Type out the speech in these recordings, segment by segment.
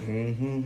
Mm-hmm.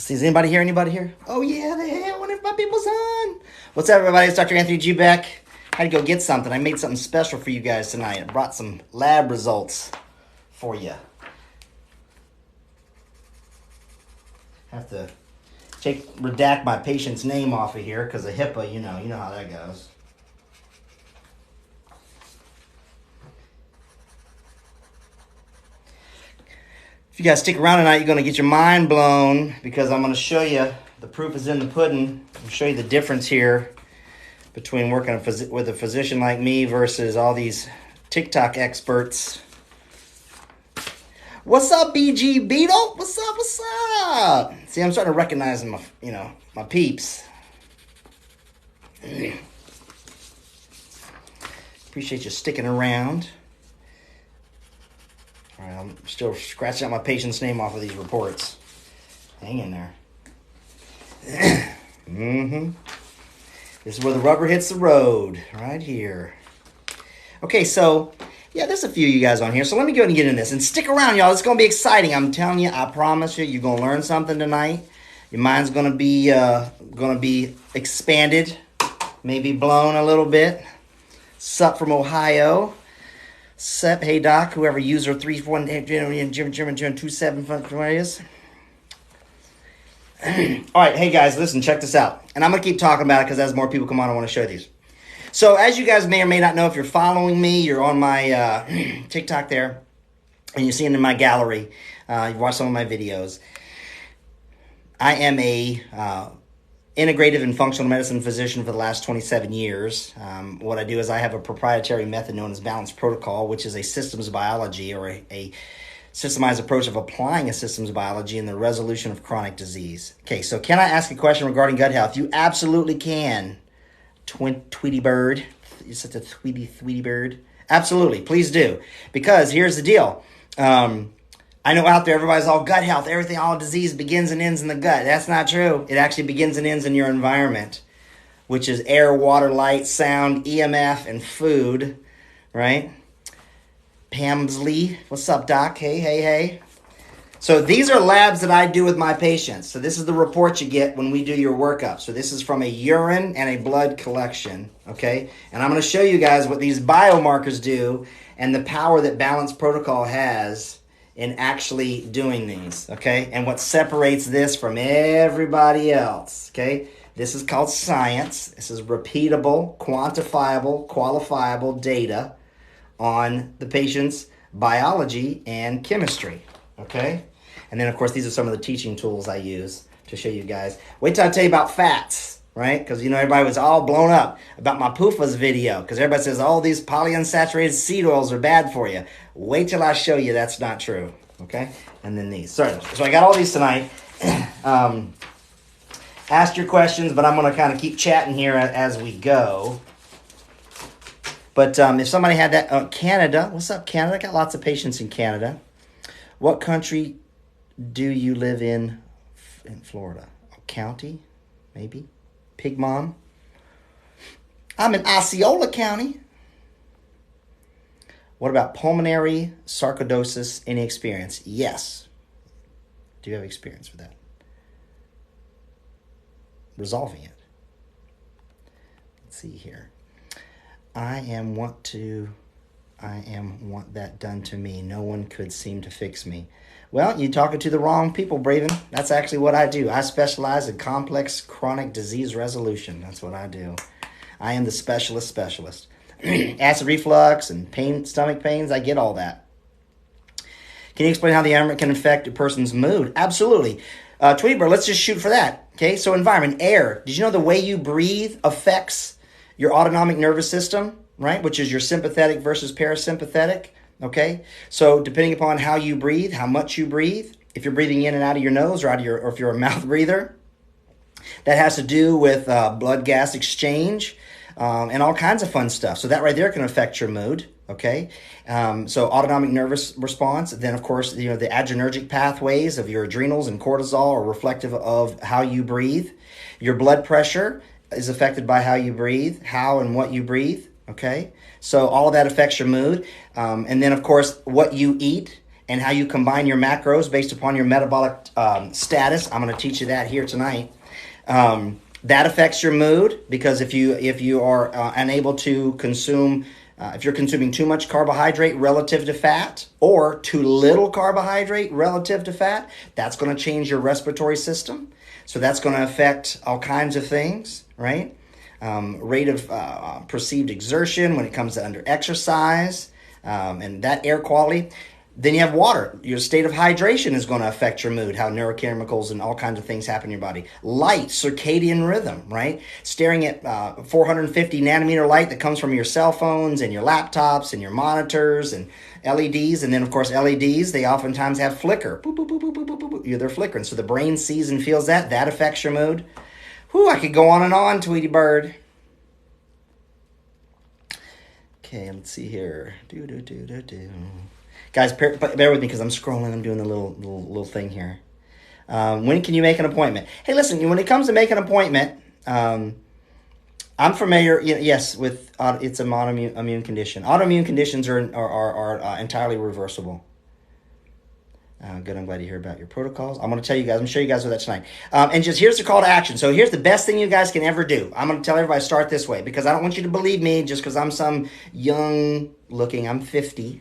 Let's see, is anybody here? Anybody here? Oh yeah, the hell, what if my people's on? What's up, everybody? It's Dr. Anthony G back. I had to go get something. I made something special for you guys tonight. I brought some lab results for you. Have to redact my patient's name off of here because of HIPAA. You know how that goes. If you guys stick around tonight, you're going to get your mind blown because I'm going to show you, the proof is in the pudding. I'll show you the difference here between working with a physician like me versus all these TikTok experts. What's up, BG Beetle? What's up? What's up? See, I'm starting to recognize my peeps. Appreciate you sticking around. All right, I'm still scratching out my patient's name off of these reports. Hang in there. This is where the rubber hits the road, right here. Okay, so, yeah, there's a few of you guys on here, so let me go ahead and get in this. And stick around, y'all. It's going to be exciting. I'm telling you, I promise you, you're going to learn something tonight. Your mind's going to be expanded, maybe blown a little bit. Sup from Ohio. Sup, hey doc, whoever user 31 German 27 is. All right, hey guys, listen, check this out. And I'm going to keep talking about it because as more people come on, I want to show these. So as you guys may or may not know, if you're following me, you're on my TikTok there, and you're seeing in my gallery, you've watched some of my videos. I am a integrative and functional medicine physician for the last 27 years. What I do is I have a proprietary method known as Balanced Protocol, which is a systems biology or a systemized approach of applying a systems biology in the resolution of chronic disease. Okay, so can I ask a question regarding gut health? You absolutely can, Tweety Bird. You're such a Tweety Bird. Absolutely, please do. Because here's the deal. I know out there everybody's all gut health. Everything, all disease begins and ends in the gut. That's not true. It actually begins and ends in your environment, which is air, water, light, sound, EMF, and food, right? Pamsley, what's up, Doc? Hey. So these are labs that I do with my patients. So this is the report you get when we do your workup. So this is from a urine and a blood collection, okay? And I'm going to show you guys what these biomarkers do and the power that Balanced Protocol has in actually doing these, okay? And what separates this from everybody else, okay? This is called science. This is repeatable, quantifiable, qualifiable data on the patient's biology and chemistry, okay? And then, of course, these are some of the teaching tools I use to show you guys. Wait till I tell you about fats, right? Because, you know, everybody was all blown up about my PUFAs video because everybody says, oh, these polyunsaturated seed oils are bad for you. Wait till I show you that's not true, okay? And then these. So I got all these tonight. Ask your questions, but I'm going to kind of keep chatting here as we go. But if somebody had that, Canada, what's up, Canada? I got lots of patients in Canada. What country do you live in Florida? County, maybe? Pig Mom? I'm in Osceola County. What about pulmonary sarcoidosis? Any experience? Yes. Do you have experience with that? Resolving it. Let's see here. I am want that done to me. No one could seem to fix me. Well, you're talking to the wrong people, Braven. That's actually what I do. I specialize in complex chronic disease resolution. That's what I do. I am the specialist. Acid reflux and pain, stomach pains, I get all that. Can you explain how the environment can affect a person's mood? Absolutely. Tweeter, let's just shoot for that. Okay, so environment, air. Did you know the way you breathe affects your autonomic nervous system, right? Which is your sympathetic versus parasympathetic, okay? So depending upon how you breathe, how much you breathe, if you're breathing in and out of your nose or if you're a mouth breather, that has to do with blood gas exchange and all kinds of fun stuff. So that right there can affect your mood, okay? So autonomic nervous response. Then, of course, you know, the adrenergic pathways of your adrenals and cortisol are reflective of how you breathe. Your blood pressure is affected by how you breathe, how and what you breathe, okay? So all of that affects your mood. And then, of course, what you eat and how you combine your macros based upon your metabolic status. I'm going to teach you that here tonight. That affects your mood because if you are unable to consume, if you're consuming too much carbohydrate relative to fat or too little carbohydrate relative to fat, that's going to change your respiratory system. So that's going to affect all kinds of things, right? Rate of perceived exertion when it comes to under exercise and that air quality. Then you have water. Your state of hydration is going to affect your mood, how neurochemicals and all kinds of things happen in your body. Light, circadian rhythm, right? Staring at 450 nanometer light that comes from your cell phones and your laptops and your monitors and LEDs. And then, of course, LEDs, they oftentimes have flicker. Boop, boop, boop, boop, boop, boop, boop. They're flickering. So the brain sees and feels that. That affects your mood. Whew, I could go on, Tweety Bird. Okay, let's see here. Guys, bear with me because I'm scrolling. I'm doing the little thing here. When can you make an appointment? Hey, listen, when it comes to making an appointment, I'm familiar, yes, with it's an autoimmune condition. Autoimmune conditions are entirely reversible. Good, I'm glad to hear about your protocols. I'm going to tell you guys, I'm going to show you guys what that tonight. And just here's the call to action. So here's the best thing you guys can ever do. I'm going to tell everybody start this way because I don't want you to believe me just because I'm some young looking, I'm 50.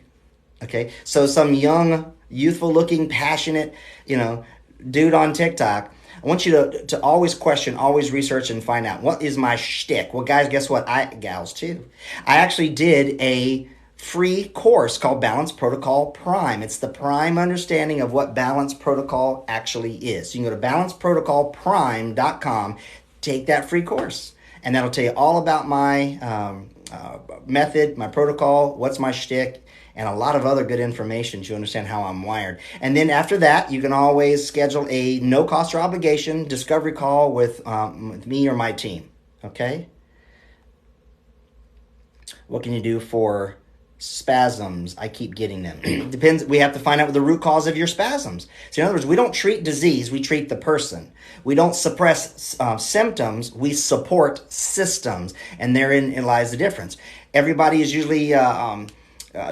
Okay, so some young, youthful looking, passionate, dude on TikTok. I want you to always question, always research, and find out what is my shtick. Well, guys, guess what? Gals too. I actually did a free course called Balance Protocol Prime. It's the prime understanding of what Balance Protocol actually is. So you can go to balanceprotocolprime.com, take that free course, and that'll tell you all about my method, my protocol, what's my shtick, and a lot of other good information to understand how I'm wired. And then after that, you can always schedule a no cost or obligation discovery call with me or my team. Okay? What can you do for spasms? I keep getting them. Depends. We have to find out the root cause of your spasms. So in other words, we don't treat disease, we treat the person. We don't suppress symptoms, we support systems. And therein lies the difference. Everybody is usually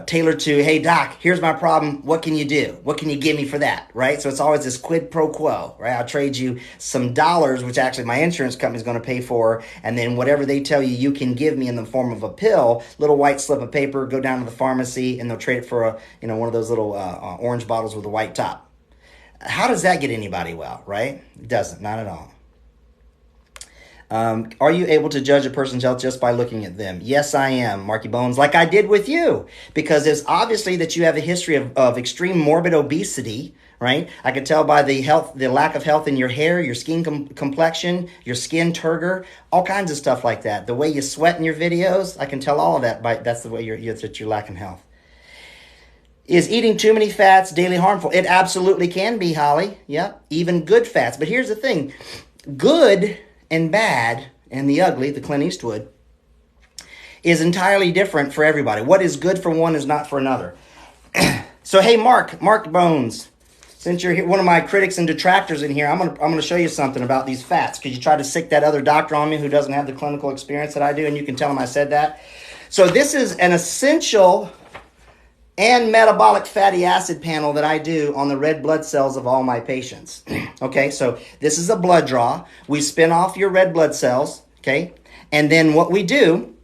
tailored to, hey, doc, here's my problem. What can you do? What can you give me for that? Right? So it's always this quid pro quo, right? I'll trade you some dollars, which actually my insurance company is going to pay for. And then whatever they tell you, you can give me in the form of a pill, little white slip of paper, go down to the pharmacy and they'll trade it for one of those little orange bottles with a white top. How does that get anybody well, right? It doesn't, not at all. Are you able to judge a person's health just by looking at them? Yes, I am, Marky Bones, like I did with you, because it's obviously that you have a history of extreme morbid obesity, right? I could tell by the lack of health in your hair, your skin complexion, your skin turgor, all kinds of stuff like that. The way you sweat in your videos, I can tell all of that. That's the way that you're lacking health. Is eating too many fats daily harmful? It absolutely can be, Holly. Yeah, even good fats. But here's the thing: good and bad and the ugly, the Clint Eastwood, is entirely different for everybody. What is good for one is not for another. So hey, Mark Bones, since you're one of my critics and detractors in here, I'm gonna show you something about these fats, because you tried to sick that other doctor on me who doesn't have the clinical experience that I do, and you can tell him I said that. So this is an essential and metabolic fatty acid panel that I do on the red blood cells of all my patients. Okay, so this is a blood draw. We spin off your red blood cells, okay? And then what we do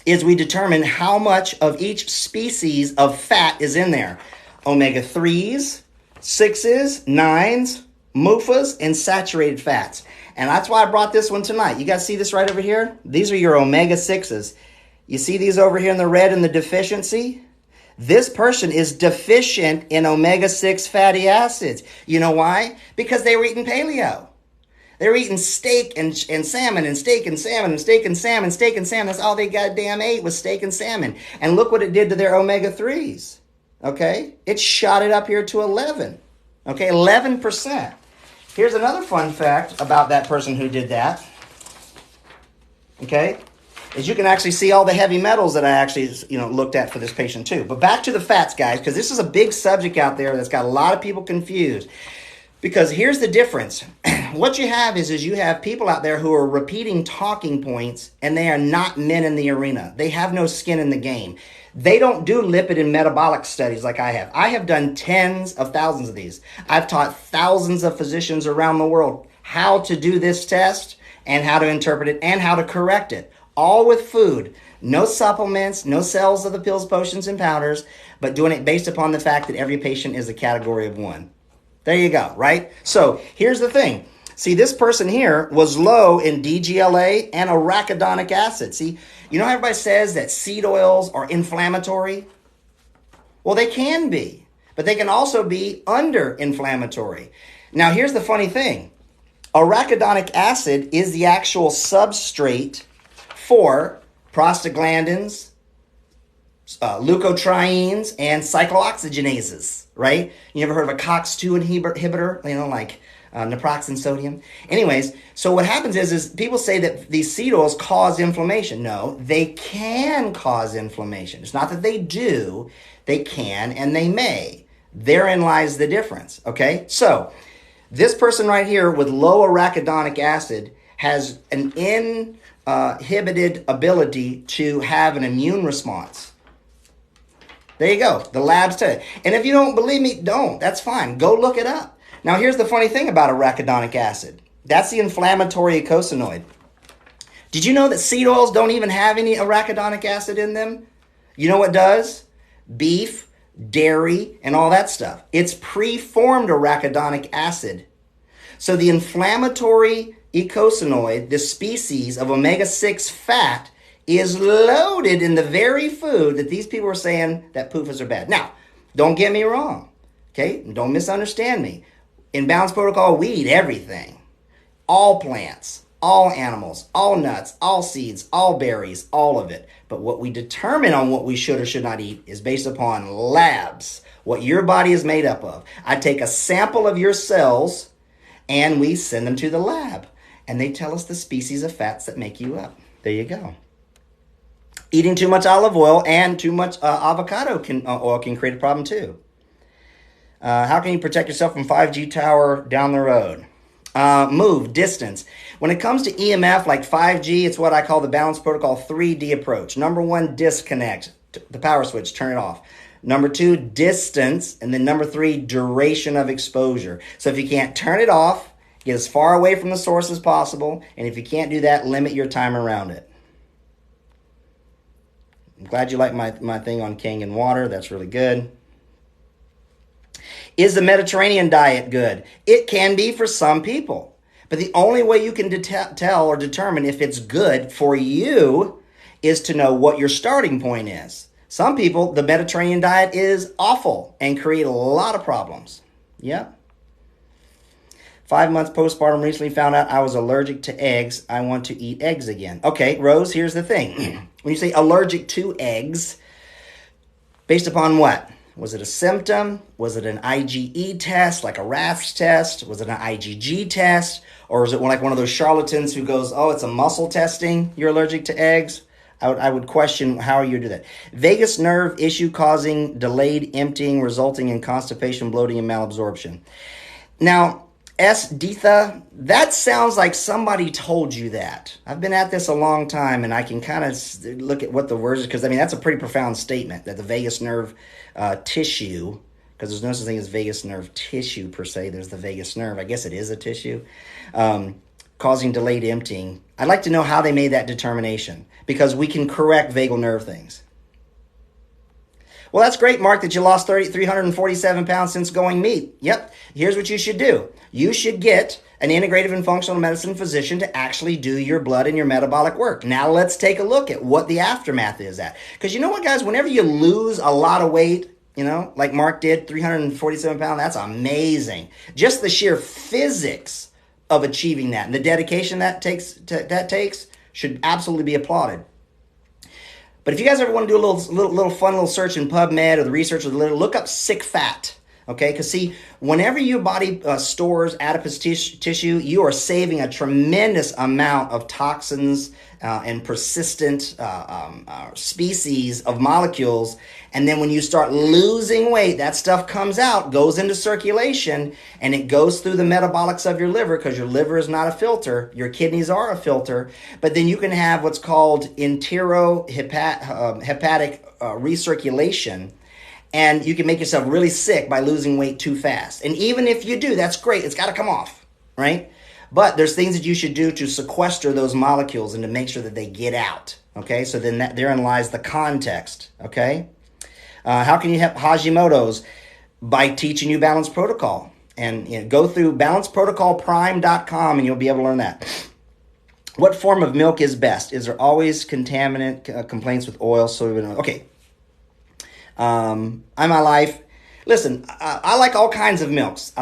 is we determine how much of each species of fat is in there. Omega-3s, 6s, 9s, MUFAs, and saturated fats. And that's why I brought this one tonight. You guys see this right over here? These are your omega-6s. You see these over here in the red in the deficiency? This person is deficient in omega-6 fatty acids. You know why? Because they were eating paleo. They were eating steak and salmon and steak and salmon and steak and salmon, steak and salmon. That's all they goddamn ate was steak and salmon. And look what it did to their omega-3s. Okay? It shot it up here to 11. Okay, 11%. Here's another fun fact about that person who did that. Okay? Is you can actually see all the heavy metals that I actually, looked at for this patient too. But back to the fats, guys, because this is a big subject out there that's got a lot of people confused. Because here's the difference. What you have is you have people out there who are repeating talking points, and they are not men in the arena. They have no skin in the game. They don't do lipid and metabolic studies like I have. I have done tens of thousands of these. I've taught thousands of physicians around the world how to do this test and how to interpret it and how to correct it. All with food, no supplements, no cells of the pills, potions, and powders, but doing it based upon the fact that every patient is a category of one. There you go, right? So here's the thing. See, this person here was low in DGLA and arachidonic acid. See, you know how everybody says that seed oils are inflammatory? Well, they can be, but they can also be under-inflammatory. Now, here's the funny thing. Arachidonic acid is the actual substrate for prostaglandins, leukotrienes, and cyclooxygenases, right? You ever heard of a COX-2 inhibitor, like naproxen sodium? Anyways, so what happens is people say that these seed oils cause inflammation. No, they can cause inflammation. It's not that they do, they can and they may. Therein lies the difference, okay? So this person right here with low arachidonic acid has an inhibited ability to have an immune response. There you go. The labs tell you. And if you don't believe me, don't. That's fine. Go look it up. Now, here's the funny thing about arachidonic acid. That's the inflammatory eicosanoid. Did you know that seed oils don't even have any arachidonic acid in them? You know what does? Beef, dairy, and all that stuff. It's preformed arachidonic acid. So the inflammatory eicosanoid, the species of omega-6 fat, is loaded in the very food that these people are saying that PUFAs are bad. Now, don't get me wrong, okay? Don't misunderstand me. In Balanced Protocol, we eat everything. All plants, all animals, all nuts, all seeds, all berries, all of it. But what we determine on what we should or should not eat is based upon labs, what your body is made up of. I take a sample of your cells and we send them to the lab, and they tell us the species of fats that make you up. There you go. Eating too much olive oil and too much avocado oil can create a problem too. How can you protect yourself from 5G tower down the road? Move, distance. When it comes to EMF like 5G, it's what I call the Balanced Protocol 3D approach. Number 1, disconnect the power switch, turn it off. Number 2, distance. And then number 3, duration of exposure. So if you can't turn it off, get as far away from the source as possible. And if you can't do that, limit your time around it. I'm glad you like my thing on Kangen water. That's really good. Is the Mediterranean diet good? It can be for some people. But the only way you can tell or determine if it's good for you is to know what your starting point is. Some people, the Mediterranean diet is awful and create a lot of problems. Yep. 5 months postpartum, recently found out I was allergic to eggs. I want to eat eggs again. Okay, Rose, here's the thing. When you say allergic to eggs, based upon what? Was it a symptom? Was it an IgE test, like a RAS test? Was it an IgG test? Or is it like one of those charlatans who goes, oh, it's a muscle testing, you're allergic to eggs? I would question how you do that. Vagus nerve issue causing delayed emptying, resulting in constipation, bloating, and malabsorption. Now, Ditha, that sounds like somebody told you that. I've been at this a long time, and I can kind of look at what the words are, because, I mean, that's a pretty profound statement, that the vagus nerve tissue, because there's no such thing as vagus nerve tissue per se. There's the vagus nerve. I guess it is a tissue. Causing delayed emptying. I'd like to know how they made that determination, because we can correct vagal nerve things. Well, that's great, Mark, that you lost 347 pounds since going meat. Yep. Here's what you should do. You should get an integrative and functional medicine physician to actually do your blood and your metabolic work. Now let's take a look at what the aftermath is at. Because you know what, guys? Whenever you lose a lot of weight, you know, like Mark did, 347 pounds, that's amazing. Just the sheer physics of achieving that and the dedication that takes should absolutely be applauded. But if you guys ever want to do a little fun little search in PubMed or the research, look up sick fat. Okay, because see, whenever your body stores adipose tissue, you are saving a tremendous amount of toxins and persistent species of molecules. And then when you start losing weight, that stuff comes out, goes into circulation, and it goes through the metabolics of your liver, because your liver is not a filter. Your kidneys are a filter. But then you can have what's called enterohepatic recirculation. And you can make yourself really sick by losing weight too fast. And even if you do, that's great. It's got to come off, right? But there's things that you should do to sequester those molecules and to make sure that they get out, okay? So then therein lies the context, okay? How can you help Hashimoto's? By teaching you Balanced Protocol. And go through balancedprotocolprime.com and you'll be able to learn that. What form of milk is best? Is there always contaminant complaints with oil? Okay. I'm my life. Listen, I like all kinds of milks.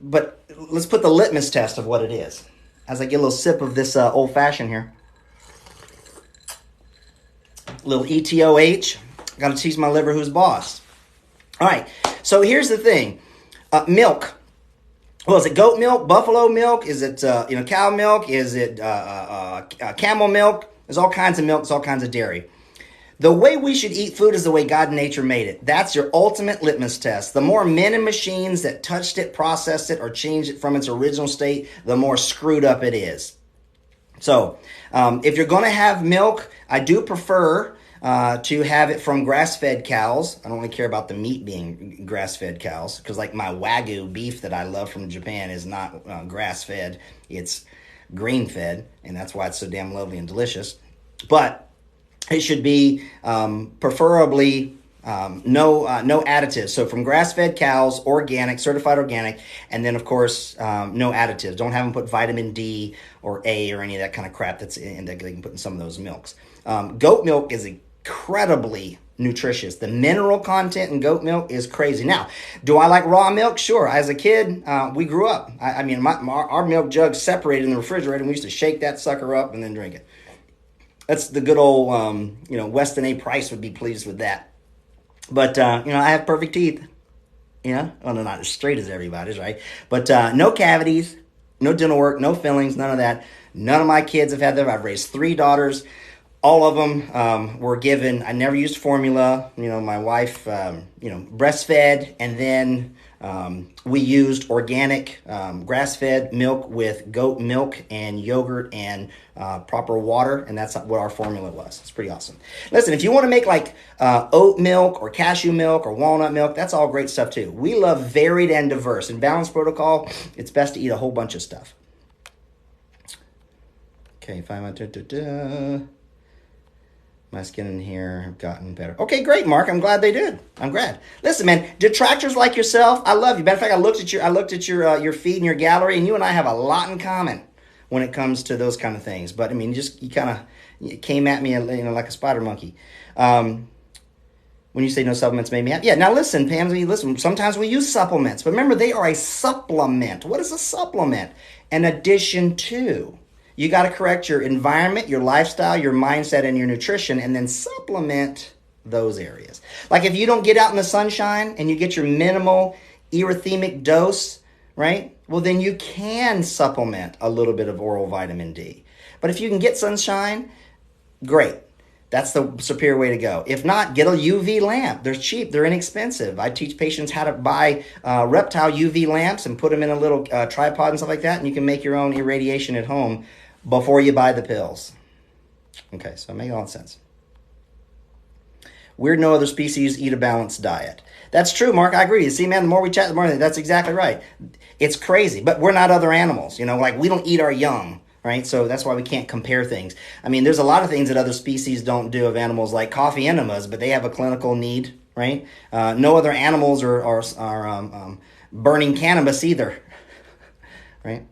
But let's put the litmus test of what it is. As I get a little sip of this old fashioned here. A little ETOH. Got to teach my liver who's boss. All right. So here's the thing. Milk. Well, is it goat milk, buffalo milk? Is it cow milk? Is it camel milk? There's all kinds of milk. There's all kinds of dairy. The way we should eat food is the way God and nature made it. That's your ultimate litmus test. The more men and machines that touched it, processed it, or changed it from its original state, the more screwed up it is. So, if you're going to have milk, I do prefer to have it from grass-fed cows. I don't really care about the meat being grass-fed cows, because like my Wagyu beef that I love from Japan is not grass-fed. It's grain-fed, and that's why it's so damn lovely and delicious. But it should be preferably No additives. So from grass-fed cows, organic, certified organic, and then of course no additives. Don't have them put vitamin D or A or any of that kind of crap that's in that they can put in some of those milks. Goat milk is incredibly nutritious. The mineral content in goat milk is crazy. Now, do I like raw milk? Sure. As a kid, we grew up. I mean, our milk jug separated in the refrigerator, and we used to shake that sucker up and then drink it. That's the good old, Weston A. Price would be pleased with that. But, I have perfect teeth. Well, they're not as straight as everybody's, right? But no cavities, no dental work, no fillings, none of that. None of my kids have had that. I've raised 3 daughters. All of them were given, I never used formula. My wife, breastfed, and then we used organic grass-fed milk with goat milk and yogurt and proper water, and that's what our formula was. It's pretty awesome. Listen, if you want to make like oat milk or cashew milk or walnut milk, that's all great stuff too. We love varied and diverse. In Balanced Protocol, it's best to eat a whole bunch of stuff. Okay, my skin in here have gotten better. Okay, great, Mark. I'm glad they did. I'm glad. Listen, man, detractors like yourself, I love you. Matter of fact, I looked at your feed and your gallery, and you and I have a lot in common when it comes to those kind of things. But I mean, you came at me, like a spider monkey. When you say no supplements made me happy. Yeah, now listen, Pamsy, listen, sometimes we use supplements, but remember, they are a supplement. What is a supplement? An addition to. You got to correct your environment, your lifestyle, your mindset, and your nutrition, and then supplement those areas. Like if you don't get out in the sunshine and you get your minimal erythemic dose, right? Well, then you can supplement a little bit of oral vitamin D. But if you can get sunshine, great. That's the superior way to go. If not, get a UV lamp. They're cheap. They're inexpensive. I teach patients how to buy Reptile UV lamps and put them in a little tripod and stuff like that, and you can make your own irradiation at home before you buy the pills. Okay, so it makes a lot of sense. Weird no other species eat a balanced diet. That's true, Mark. I agree. You see, man, the more we chat, the more that's exactly right. It's crazy, but we're not other animals. Like we don't eat our young, right? So that's why we can't compare things. I mean, there's a lot of things that other species don't do of animals, like coffee enemas, but they have a clinical need, right? No other animals are burning cannabis either, right?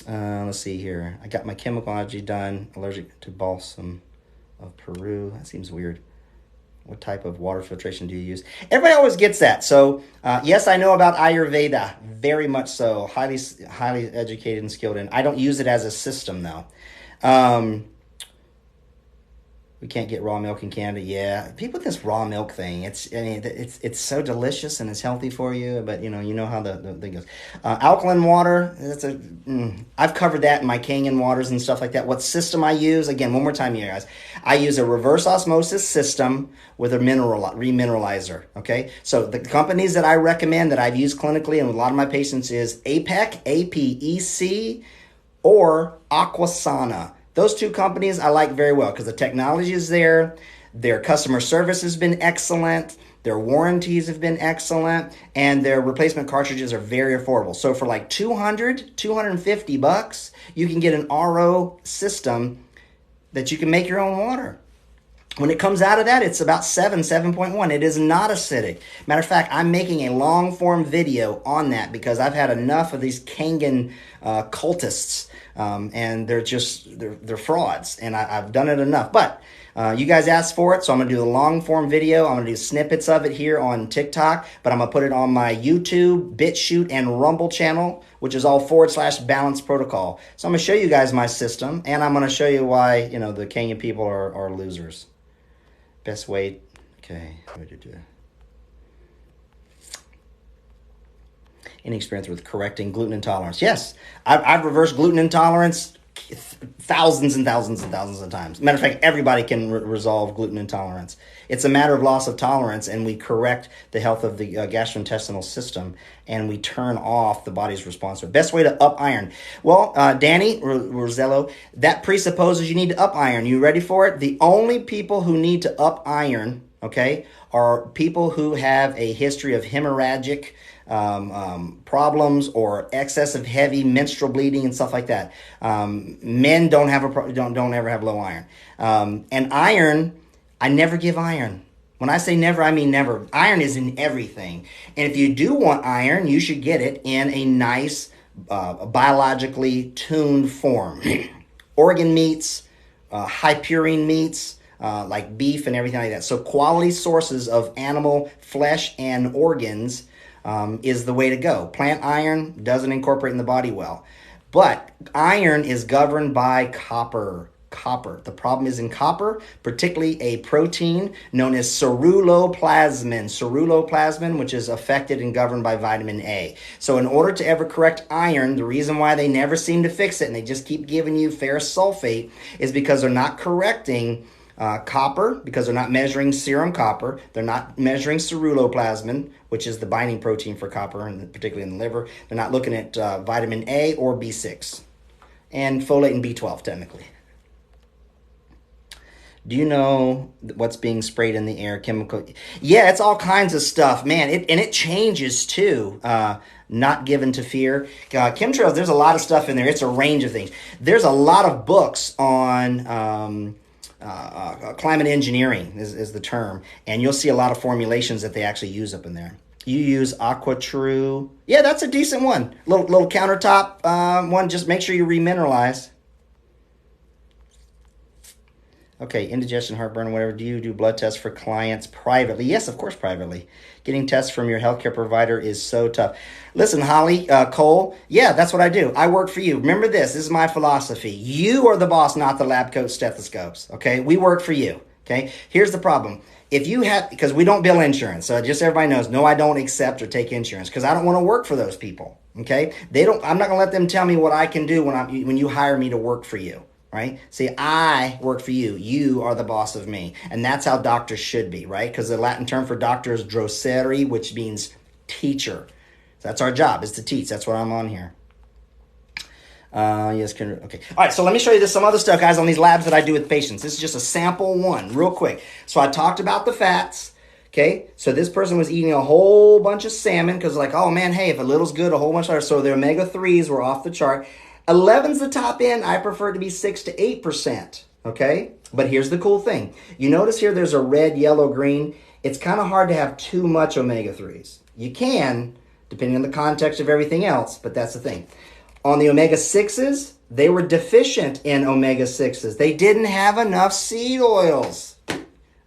Let's see here. I got my chemical allergy done. Allergic to balsam of Peru. That seems weird. What type of water filtration do you use? Everybody always gets that. So, yes, I know about Ayurveda. Very much so. Highly educated and skilled in. I don't use it as a system, though. We can't get raw milk in Canada. Yeah, people with this raw milk thing. It's so delicious and it's healthy for you. But you know how the thing goes. Alkaline water. I've covered that in my Kangen waters and stuff like that. What system I use? Again, one more time, you guys. I use a reverse osmosis system with a remineralizer. Okay, so the companies that I recommend that I've used clinically and with a lot of my patients is APEC, APEC, or Aquasana. Those 2 companies I like very well because the technology is there, their customer service has been excellent, their warranties have been excellent, and their replacement cartridges are very affordable. So for like $250, you can get an RO system that you can make your own water. When it comes out of that, it's about 7.1. It is not acidic. Matter of fact, I'm making a long-form video on that because I've had enough of these Kangen cultists, and they're frauds, and I've done it enough. But you guys asked for it, so I'm going to do the long-form video. I'm going to do snippets of it here on TikTok, but I'm going to put it on my YouTube, BitChute, and Rumble channel, which is all /Balanced Protocol. So I'm going to show you guys my system, and I'm going to show you why the Kangen people are losers. Best way, okay. Any experience with correcting gluten intolerance? Yes, I've reversed gluten intolerance thousands and thousands and thousands of times. Matter of fact, everybody can resolve gluten intolerance. It's a matter of loss of tolerance, and we correct the health of the gastrointestinal system, and we turn off the body's response. Best way to up iron. Well, Danny Rosello, that presupposes you need to up iron. You ready for it? The only people who need to up iron, okay, are people who have a history of hemorrhagic problems or excessive heavy menstrual bleeding and stuff like that. Men don't ever have low iron. And iron, I never give iron. When I say never, I mean never. Iron is in everything. And if you do want iron, you should get it in a nice, biologically tuned form. Organ meats, high purine meats, like beef and everything like that. So quality sources of animal flesh and organs is the way to go. Plant iron doesn't incorporate in the body well. But iron is governed by copper. Copper. The problem is in copper, particularly a protein known as ceruloplasmin, which is affected and governed by vitamin A. So in order to ever correct iron, the reason why they never seem to fix it and they just keep giving you ferrous sulfate is because they're not correcting copper, because they're not measuring serum copper. They're not measuring ceruloplasmin, which is the binding protein for copper, and particularly in the liver. They're not looking at vitamin A or B6 and folate and B12 technically. Do you know what's being sprayed in the air? Chemical? Yeah, it's all kinds of stuff, man. It changes too. Not given to fear. Chemtrails, there's a lot of stuff in there. It's a range of things. There's a lot of books on climate engineering is the term, and you'll see a lot of formulations that they actually use up in there. You use AquaTrue. Yeah, that's a decent one. Little countertop one. Just make sure you remineralize. Okay, indigestion, heartburn, whatever. Do you do blood tests for clients privately? Yes, of course, privately. Getting tests from your healthcare provider is so tough. Listen, Holly, Cole, yeah, that's what I do. I work for you. Remember this. This is my philosophy. You are the boss, not the lab coat stethoscopes, okay? We work for you, okay? Here's the problem. If you have, because we don't bill insurance, so just everybody knows, no, I don't accept or take insurance because I don't want to work for those people, okay? I'm not going to let them tell me what I can do when you hire me to work for you. Right? See, I work for you. You are the boss of me. And that's how doctors should be, right? Because the Latin term for doctor is docere, which means teacher. So that's our job, is to teach. That's what I'm on here. Yes, okay. All right, so let me show you some other stuff, guys, on these labs that I do with patients. This is just a sample one, real quick. So I talked about the fats. Okay, so this person was eating a whole bunch of salmon because like, oh man, hey, if a little's good, a whole bunch of, so their omega-3s were off the chart. 11's the top end. I prefer it to be 6 to 8%. Okay? But here's the cool thing. You notice here there's a red, yellow, green. It's kind of hard to have too much omega-3s. You can, depending on the context of everything else, but that's the thing. On the omega-6s, they were deficient in omega-6s. They didn't have enough seed oils.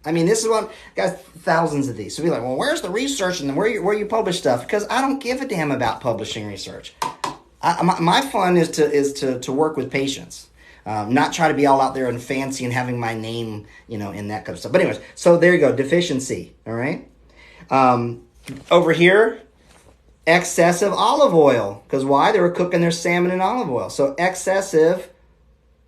I mean, this is what, guys, thousands of these. So be like, well, where's the research and where you publish stuff? Because I don't give a damn about publishing research. My fun is to work with patients, not try to be all out there and fancy and having my name, in that kind of stuff. But anyways, so there you go, deficiency, all right? Over here, excessive olive oil. Because why? They were cooking their salmon in olive oil. So excessive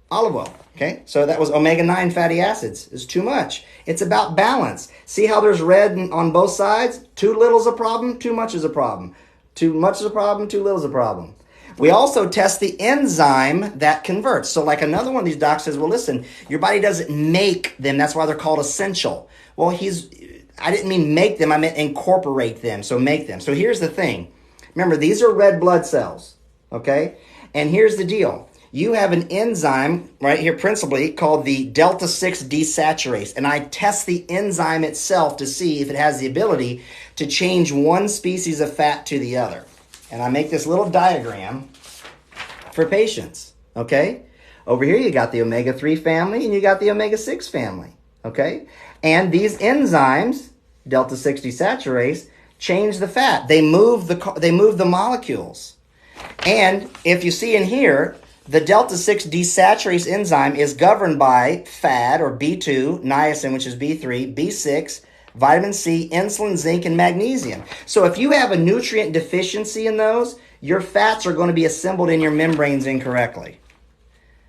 olive oil, okay? So that was omega-9 fatty acids. It's too much. It's about balance. See how there's red on both sides? Too little's a problem, too much is a problem. Too much is a problem, too little's a problem. We also test the enzyme that converts. So like another one of these docs says, well, listen, your body doesn't make them. That's why they're called essential. Well, I didn't mean make them. I meant incorporate them. So make them. So here's the thing. Remember, these are red blood cells, okay? And here's the deal. You have an enzyme right here principally called the delta-6 desaturase. And I test the enzyme itself to see if it has the ability to change one species of fat to the other. And I make this little diagram for patients, okay? Over here you got the omega-3 family and you got the omega-6 family, okay? And these enzymes, delta-6 desaturase, change the fat. They move the molecules. And if you see in here, the delta-6 desaturase enzyme is governed by FAD or B2, niacin, which is B3, B6, vitamin C, insulin, zinc, and magnesium. So if you have a nutrient deficiency in those, your fats are going to be assembled in your membranes incorrectly.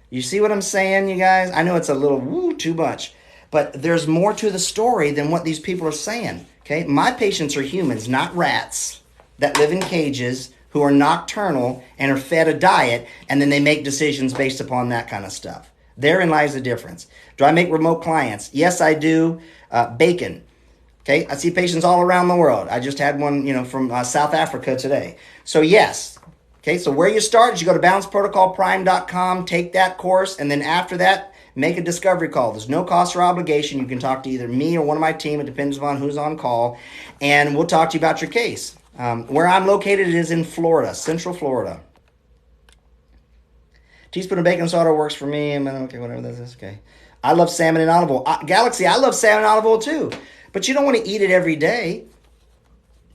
You see what I'm saying, you guys? I know it's a little too much, but there's more to the story than what these people are saying, okay? My patients are humans, not rats that live in cages who are nocturnal and are fed a diet, and then they make decisions based upon that kind of stuff. Therein lies the difference. Do I make remote clients? Yes, I do. Bacon. Okay, I see patients all around the world. I just had one, from South Africa today. So yes, okay, so where you start is you go to balanceprotocolprime.com, take that course, and then after that, make a discovery call. There's no cost or obligation. You can talk to either me or one of my team. It depends on who's on call. And we'll talk to you about your case. Where I'm located is in Florida, Central Florida. Teaspoon of baking soda works for me. Okay, whatever that is. Okay. I love salmon and olive oil. Galaxy, I love salmon and olive oil too. But you don't want to eat it every day.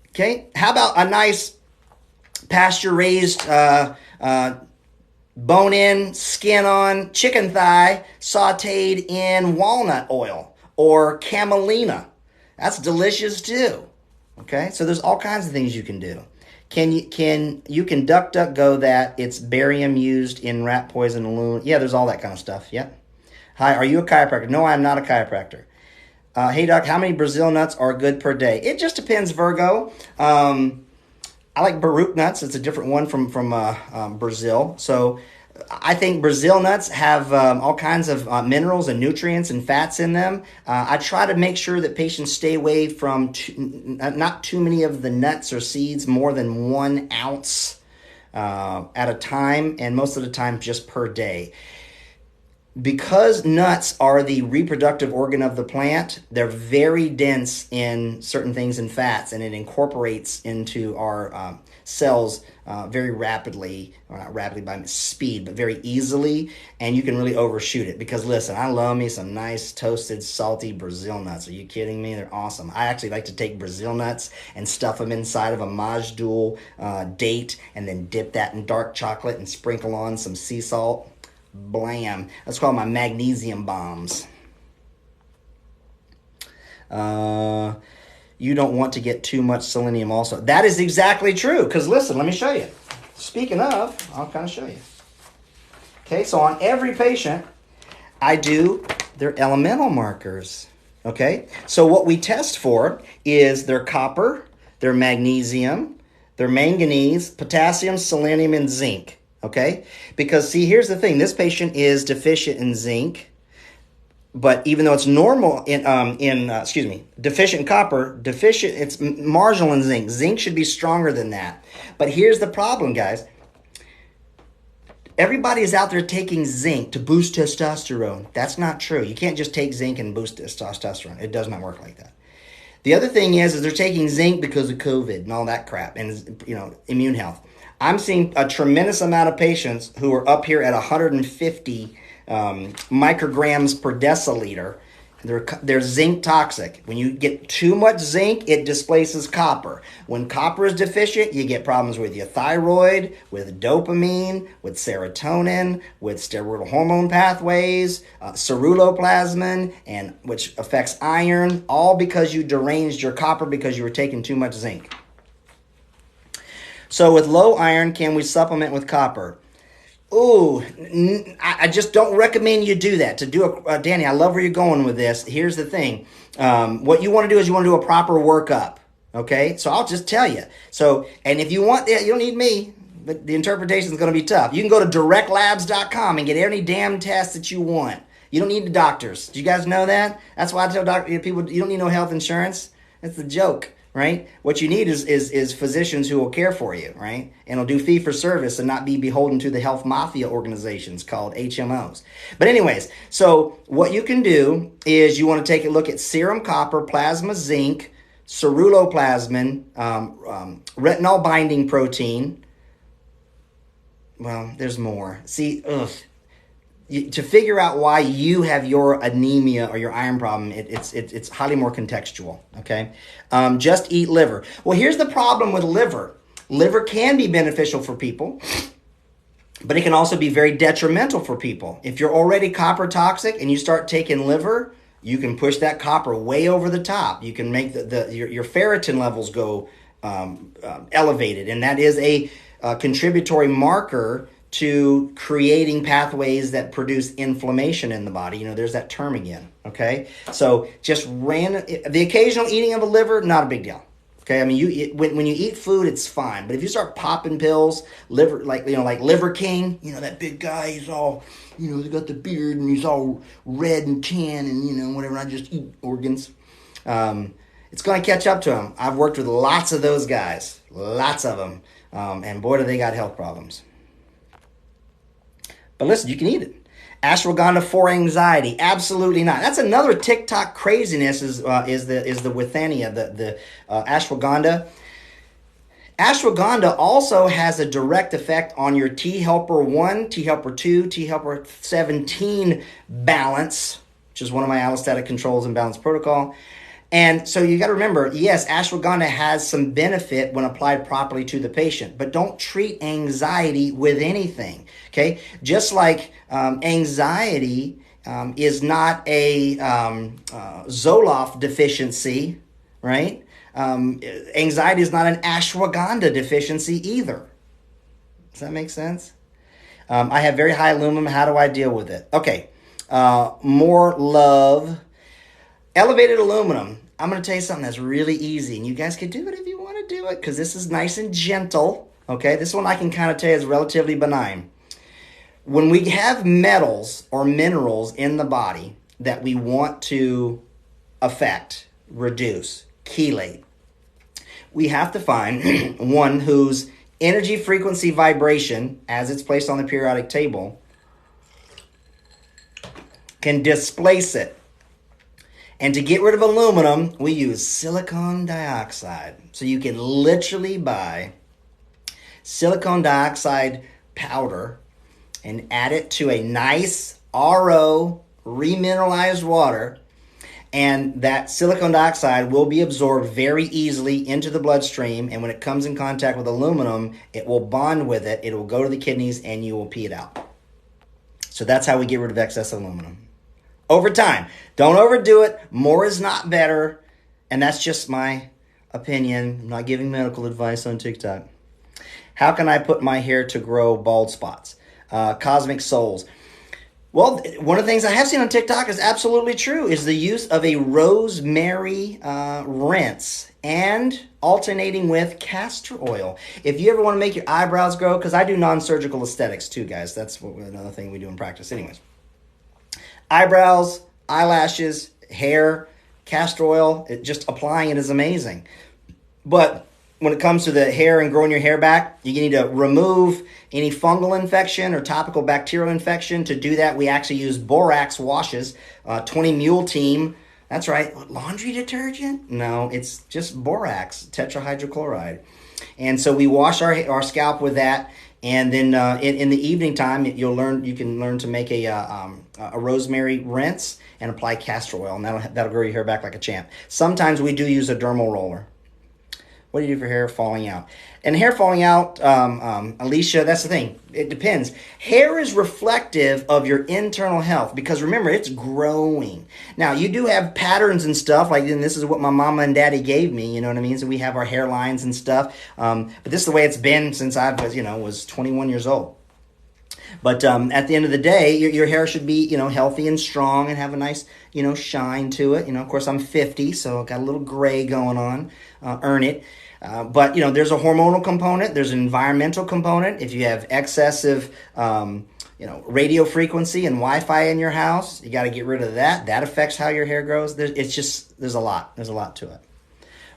Okay? How about a nice pasture-raised, bone-in, skin-on chicken thigh sauteed in walnut oil or camelina? That's delicious too. Okay? So there's all kinds of things you can do. You can DuckDuckGo that it's barium used in rat poison aluminum. Yeah, there's all that kind of stuff. Yeah. Hi, are you a chiropractor? No, I'm not a chiropractor. Hey, Doc, how many Brazil nuts are good per day? It just depends, Virgo. I like Baruch nuts. It's a different one from Brazil. So I think Brazil nuts have all kinds of minerals and nutrients and fats in them. I try to make sure that patients stay away from not too many of the nuts or seeds, more than 1 ounce at a time, and most of the time just per day. Because nuts are the reproductive organ of the plant, they're very dense in certain things and fats, and it incorporates into our cells very rapidly, or not rapidly by speed, but very easily, and you can really overshoot it. Because listen, I love me some nice toasted salty Brazil nuts. Are you kidding me? They're awesome. I actually like to take Brazil nuts and stuff them inside of a Majdoul date, and then dip that in dark chocolate and sprinkle on some sea salt. Blam. That's called my magnesium bombs. You don't want to get too much selenium also. That is exactly true. Because listen, let me show you. Speaking of, I'll kind of show you. Okay, so on every patient, I do their elemental markers. Okay, so what we test for is their copper, their magnesium, their manganese, potassium, selenium, and zinc. Okay, because see, here's the thing. This patient is deficient in zinc, but even though it's normal deficient in copper, it's marginal in zinc. Zinc should be stronger than that. But here's the problem, guys. Everybody is out there taking zinc to boost testosterone. That's not true. You can't just take zinc and boost testosterone. It does not work like that. The other thing is they're taking zinc because of COVID and all that crap and, immune health. I'm seeing a tremendous amount of patients who are up here at 150 micrograms per deciliter. They're zinc toxic. When you get too much zinc, it displaces copper. When copper is deficient, you get problems with your thyroid, with dopamine, with serotonin, with steroidal hormone pathways, ceruloplasmin, and which affects iron, all because you deranged your copper because you were taking too much zinc. So with low iron, can we supplement with copper? Ooh, I just don't recommend you do that. Danny, I love where you're going with this. Here's the thing. What you want to do is you want to do a proper workup. Okay? So I'll just tell you. So, and if you want that, you don't need me, but the interpretation is going to be tough. You can go to directlabs.com and get any damn test that you want. You don't need the doctors. Do you guys know that? That's why I tell people you don't need no health insurance. That's the joke. Right? What you need is physicians who will care for you, right? And will do fee for service and not be beholden to the health mafia organizations called HMOs. But anyways, so what you can do is you want to take a look at serum copper, plasma zinc, ceruloplasmin, retinol binding protein. Well, there's more. See, to figure out why you have your anemia or your iron problem, it's highly more contextual, okay? Just eat liver. Well, here's the problem with liver. Liver can be beneficial for people, but it can also be very detrimental for people. If you're already copper toxic and you start taking liver, you can push that copper way over the top. You can make your ferritin levels go elevated, and that is a contributory marker to creating pathways that produce inflammation in the body. There's that term again, okay? So just the occasional eating of a liver, not a big deal, okay? I mean, when you eat food, it's fine. But if you start popping pills, liver, like Liver King, that big guy, he's all, he's got the beard and he's all red and tan and, whatever, I just eat organs. It's going to catch up to him. I've worked with lots of those guys, lots of them, and boy, do they got health problems. But listen, you can eat it. Ashwagandha for anxiety? Absolutely not. That's another TikTok craziness. Is the withania, the ashwagandha. Ashwagandha also has a direct effect on your T helper 1, T helper 2, T helper 17 balance, which is one of my allostatic controls and balance protocol. And so you got to remember, yes, ashwagandha has some benefit when applied properly to the patient, but don't treat anxiety with anything, okay? Just like anxiety is not a Zoloft deficiency, right? Anxiety is not an ashwagandha deficiency either. Does that make sense? I have very high aluminum. How do I deal with it? Okay. More love. Elevated aluminum. I'm going to tell you something that's really easy, and you guys can do it if you want to do it, because this is nice and gentle. Okay. This one I can kind of tell you is relatively benign. When we have metals or minerals in the body that we want to affect, reduce, chelate, we have to find one whose energy, frequency, vibration, as it's placed on the periodic table, can displace it. And to get rid of aluminum, we use silicon dioxide. So you can literally buy silicon dioxide powder and add it to a nice RO, remineralized water, and that silicon dioxide will be absorbed very easily into the bloodstream, and when it comes in contact with aluminum, it will bond with it, it will go to the kidneys, and you will pee it out. So that's how we get rid of excess aluminum. Over time. Don't overdo it. More is not better, and that's just my opinion. I'm not giving medical advice on TikTok. How can I put my hair to grow bald spots? Cosmic Souls. Well, one of the things I have seen on TikTok is absolutely true, is the use of a rosemary rinse and alternating with castor oil. If you ever want to make your eyebrows grow, because I do non-surgical aesthetics too, guys. That's another thing we do in practice. Anyways, eyebrows, eyelashes, hair, castor oil, just applying it is amazing. But when it comes to the hair and growing your hair back, you need to remove any fungal infection or topical bacterial infection. To do that, we actually use borax washes, 20 Mule Team. That's right. Laundry detergent? No, it's just borax, tetrahydrochloride. And so we wash our scalp with that. And then in the evening time, you can learn to make a rosemary rinse and apply castor oil, and that'll grow your hair back like a champ. Sometimes we do use a dermal roller. What do you do for hair falling out? And hair falling out, Alicia, that's the thing. It depends. Hair is reflective of your internal health, because remember, it's growing. Now, you do have patterns and stuff, like, and this is what my mama and daddy gave me, you know what I mean? So we have our hairlines and stuff. But this is the way it's been since I was 21 years old. But at the end of the day, your hair should be, healthy and strong and have a nice, shine to it. Of course, I'm 50, so I've got a little gray going on. Earn it. But, there's a hormonal component. There's an environmental component. If you have excessive, radio frequency and Wi-Fi in your house, you got to get rid of that. That affects how your hair grows. There's a lot. There's a lot to it.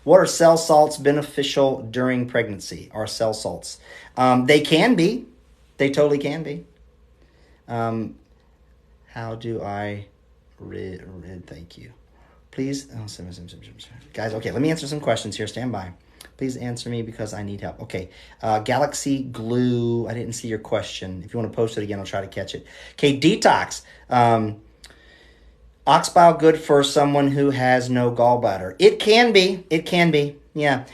What are cell salts beneficial during pregnancy? Are cell salts? They can be. They totally can be. How do I thank you. Please, guys, okay, let me answer some questions here. Stand by. Please answer me because I need help. Okay, Galaxy Glue, I didn't see your question. If you want to post it again, I'll try to catch it. Okay, detox. Ox bile good for someone who has no gallbladder? It can be. It can be. Yeah.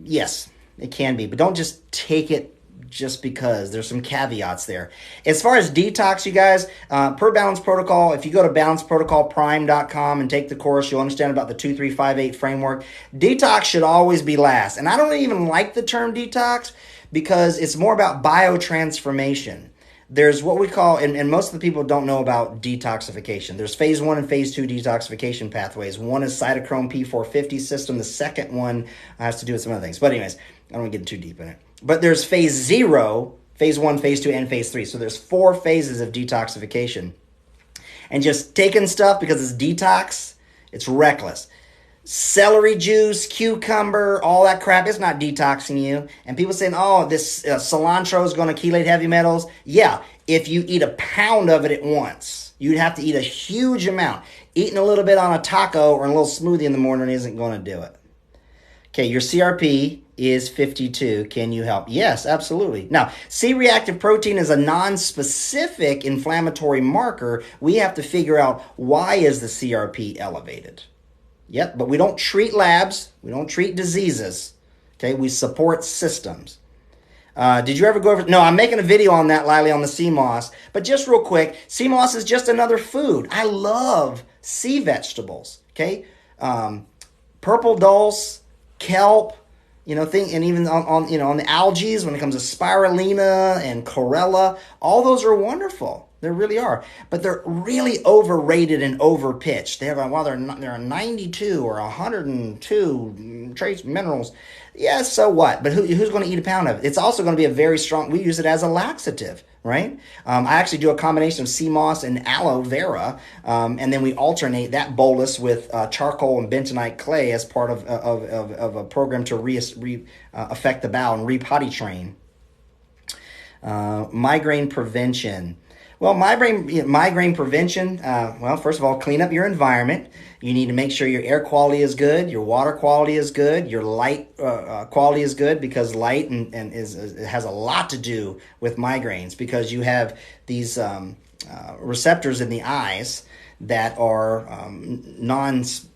Yes, it can be. But don't just take it just because. There's some caveats there. As far as detox, you guys, per Balance Protocol, if you go to balanceprotocolprime.com and take the course, you'll understand about the 2358 framework. Detox should always be last. And I don't even like the term detox because it's more about biotransformation. There's what we call, and most of the people don't know about detoxification. There's phase 1 and phase 2 detoxification pathways. One is cytochrome P450 system. The second one has to do with some other things. But anyways, I don't want to get too deep in it. But there's phase 0, phase 1, phase 2, and phase 3. So there's 4 phases of detoxification. And just taking stuff because it's detox, it's reckless. celery juice, cucumber, all that crap, it's not detoxing you. And people saying, oh, this cilantro is going to chelate heavy metals. Yeah, if you eat a pound of it at once, you'd have to eat a huge amount. Eating a little bit on a taco or a little smoothie in the morning isn't going to do it. Okay, your CRP is 52. Can you help? Yes, absolutely. Now, C-reactive protein is a non-specific inflammatory marker. We have to figure out why is the CRP elevated. Yep, but we don't treat labs. We don't treat diseases. Okay, we support systems. Did you ever go over? No, I'm making a video on that, Lily, on the sea moss. But just real quick, sea moss is just another food. I love sea vegetables. Okay, purple dulse, kelp, and even on the algae when it comes to spirulina and chlorella, all those are wonderful. They really are, but they're really overrated and overpitched. They have they're 92 or 102 trace minerals. Yeah, so what? But who's going to eat a pound of it? It's also going to be a very strong. We use it as a laxative, right? I actually do a combination of sea moss and aloe vera, and then we alternate that bolus with charcoal and bentonite clay as part of a program to affect the bowel and repotty train. Migraine prevention. Well, migraine prevention, first of all, clean up your environment. You need to make sure your air quality is good, your water quality is good, your light quality is good, because light has a lot to do with migraines, because you have these receptors in the eyes that are non-light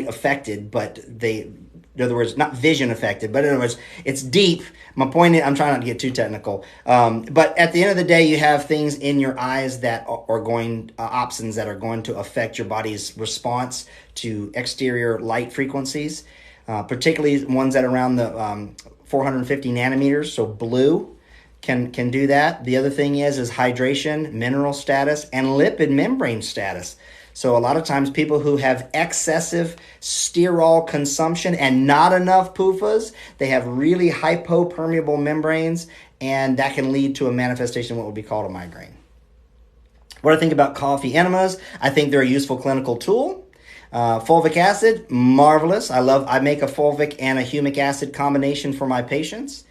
affected, but in other words, not vision affected, but in other words, it's deep. My point is, I'm trying not to get too technical, but at the end of the day, you have things in your eyes that are going, opsins that are going to affect your body's response to exterior light frequencies, particularly ones that are around the 450 nanometers, so blue can do that. The other thing is hydration, mineral status, and lipid membrane status. So a lot of times people who have excessive sterol consumption and not enough PUFAs, they have really hypopermeable membranes, and that can lead to a manifestation of what would be called a migraine. What do I think about coffee enemas? I think they're a useful clinical tool. Fulvic acid, marvelous. I make a fulvic and a humic acid combination for my patients.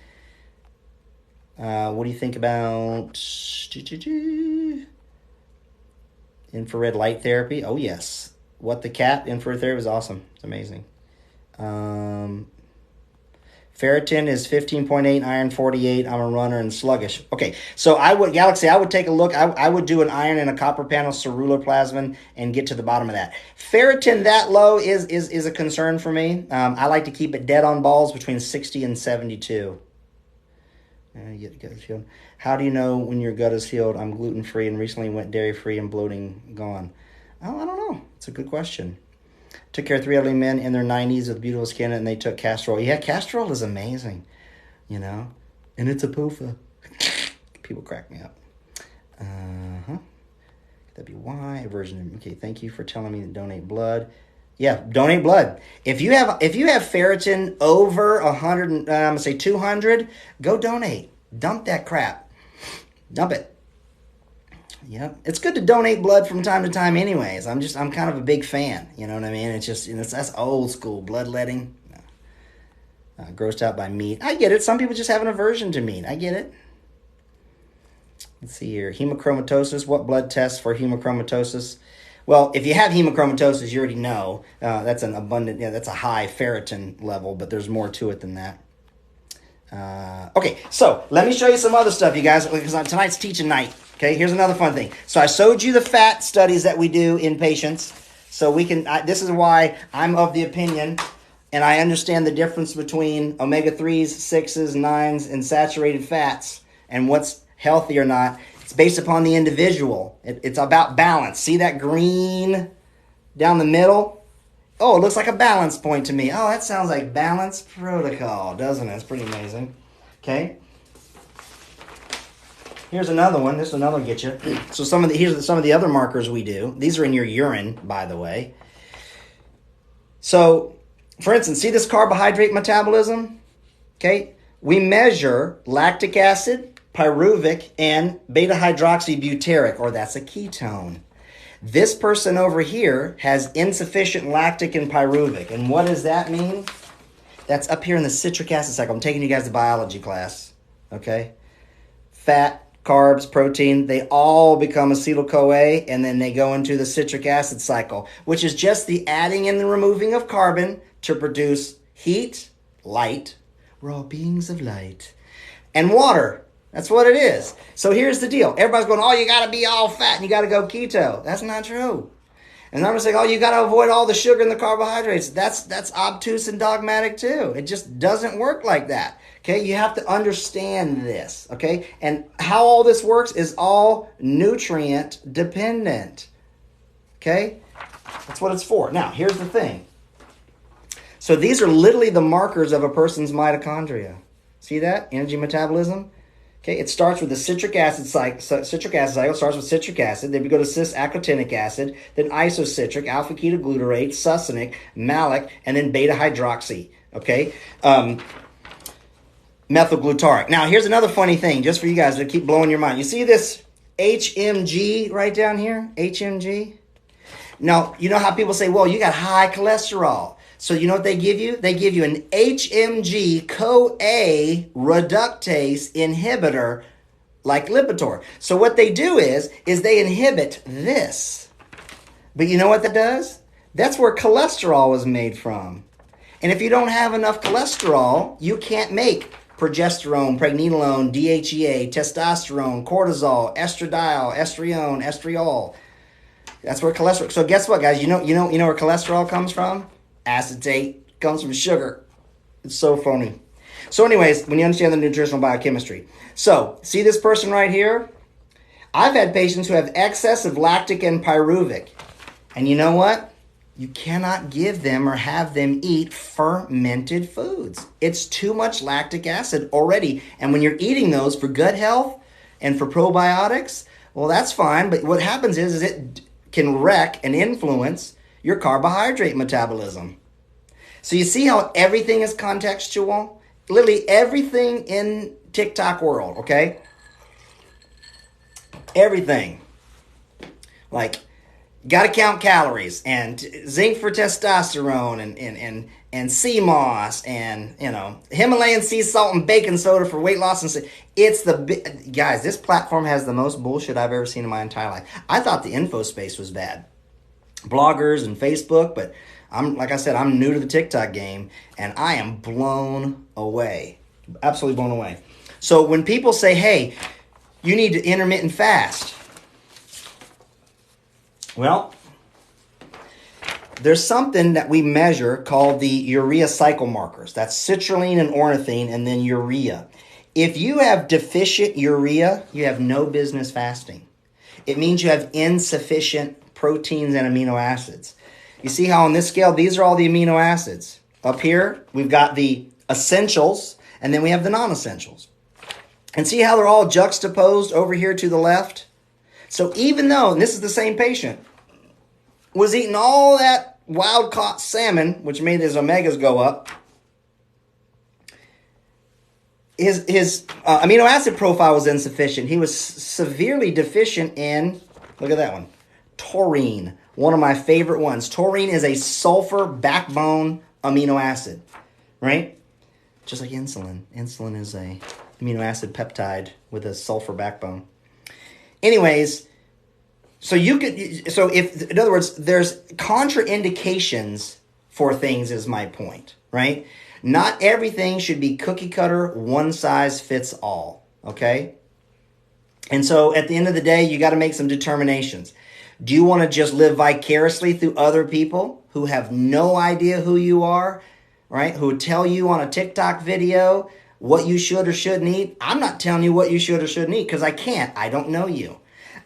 What do you think about infrared light therapy? Oh, yes. What the cat? Infrared therapy is awesome. It's amazing. Ferritin is 15.8, iron 48. I'm a runner and sluggish. Okay, so I would take a look. I would do an iron and a copper panel ceruloplasmin and get to the bottom of that. Ferritin that low is a concern for me. I like to keep it dead on balls between 60 and 72. How do you know when your gut is healed? I'm gluten-free and recently went dairy-free and bloating gone. Oh, I don't know. It's a good question. Took care of 3 elderly men in their 90s with beautiful skin, and they took castor oil. Yeah, castor oil is amazing, and it's a PUFA. People crack me up. That'd be why version. Okay, thank you for telling me to donate blood. Yeah, donate blood. If you have ferritin over 100, I'm gonna say 200, go donate. Dump that crap. Dump it. Yep. It's good to donate blood from time to time anyways. I'm kind of a big fan. You know what I mean? It's just, that's old school. Bloodletting. Grossed out by meat. I get it. Some people just have an aversion to meat. I get it. Let's see here. Hemochromatosis. What blood tests for hemochromatosis? Well, if you have hemochromatosis, you already know that's an abundant, that's a high ferritin level, but there's more to it than that. Okay, so let me show you some other stuff, you guys, because tonight's teaching night. Okay, here's another fun thing. So I showed you the fat studies that we do in patients. So this is why I'm of the opinion, and I understand the difference between omega-3s, 6s, 9s, and saturated fats, and what's healthy or not. It's based upon the individual. It's about balance. See that green down the middle? Oh, it looks like a balance point to me. Oh, that sounds like balance protocol, doesn't it? It's pretty amazing. Okay. Here's another one. This is another one get you. So here's some of the other markers we do. These are in your urine, by the way. So, for instance, see this carbohydrate metabolism? Okay. We measure lactic acid, pyruvic, and beta-hydroxybutyric, or that's a ketone. This person over here has insufficient lactic and pyruvic. And what does that mean? That's up here in the citric acid cycle. I'm taking you guys to biology class, okay? Fat, carbs, protein, they all become acetyl-CoA, and then they go into the citric acid cycle, which is just the adding and the removing of carbon to produce heat, light. We're all beings of light. And water. That's what it is. So here's the deal. Everybody's going, oh, you got to be all fat and you got to go keto. That's not true. And I'm saying, oh, you got to avoid all the sugar and the carbohydrates. That's obtuse and dogmatic too. It just doesn't work like that. Okay, you have to understand this. Okay, and how all this works is all nutrient dependent. Okay, that's what it's for. Now, here's the thing. So these are literally the markers of a person's mitochondria. See that? Energy metabolism. Okay, it starts with the citric acid cycle. Citric acid cycle starts with citric acid. Then we go to cis-acotinic acid, then isocitric, alpha-ketoglutarate, succinic, malic, and then beta-hydroxy. Okay, methylglutaric. Now, here's another funny thing, just for you guys to keep blowing your mind. You see this HMG right down here? HMG. Now, you know how people say, well, you got high cholesterol. So you know what they give you? They give you an HMG-CoA reductase inhibitor like Lipitor. So what they do is they inhibit this. But you know what that does? That's where cholesterol was made from. And if you don't have enough cholesterol, you can't make progesterone, pregnenolone, DHEA, testosterone, cortisol, estradiol, estrione, estriol. That's where cholesterol. So guess what, guys? You know where cholesterol comes from? Acetate comes from sugar. It's so phony. So anyways, when you understand the nutritional biochemistry. So, see this person right here? I've had patients who have excessive lactic and pyruvic. And you know what? You cannot give them or have them eat fermented foods. It's too much lactic acid already. And when you're eating those for gut health and for probiotics, well, that's fine. But what happens is it can wreck and influence your carbohydrate metabolism. So you see how everything is contextual? Literally everything in TikTok world, okay? Everything. Like, got to count calories and zinc for testosterone and sea moss and, Himalayan sea salt and baking soda for weight loss. And it's guys, this platform has the most bullshit I've ever seen in my entire life. I thought the info space was bad. Bloggers and Facebook, but I'm new to the TikTok game and I am blown away. Absolutely blown away. So when people say, hey, you need to intermittent fast. Well, there's something that we measure called the urea cycle markers. That's citrulline and ornithine and then urea. If you have deficient urea, you have no business fasting. It means you have insufficient proteins and amino acids. You see how on this scale, these are all the amino acids. Up here, we've got the essentials, and then we have the non-essentials. And see how they're all juxtaposed over here to the left? So even though, and this is the same patient, was eating all that wild-caught salmon, which made his omegas go up, his amino acid profile was insufficient. He was severely deficient in, look at that one, taurine, one of my favorite ones. Taurine is a sulfur backbone amino acid, right? Just like insulin. Insulin is a amino acid peptide with a sulfur backbone. Anyways, in other words, there's contraindications for things is my point, right? Not everything should be cookie cutter, one size fits all, okay? And so at the end of the day, you got to make some determinations. Do you want to just live vicariously through other people who have no idea who you are, right? Who tell you on a TikTok video what you should or shouldn't eat? I'm not telling you what you should or shouldn't eat because I can't. I don't know you.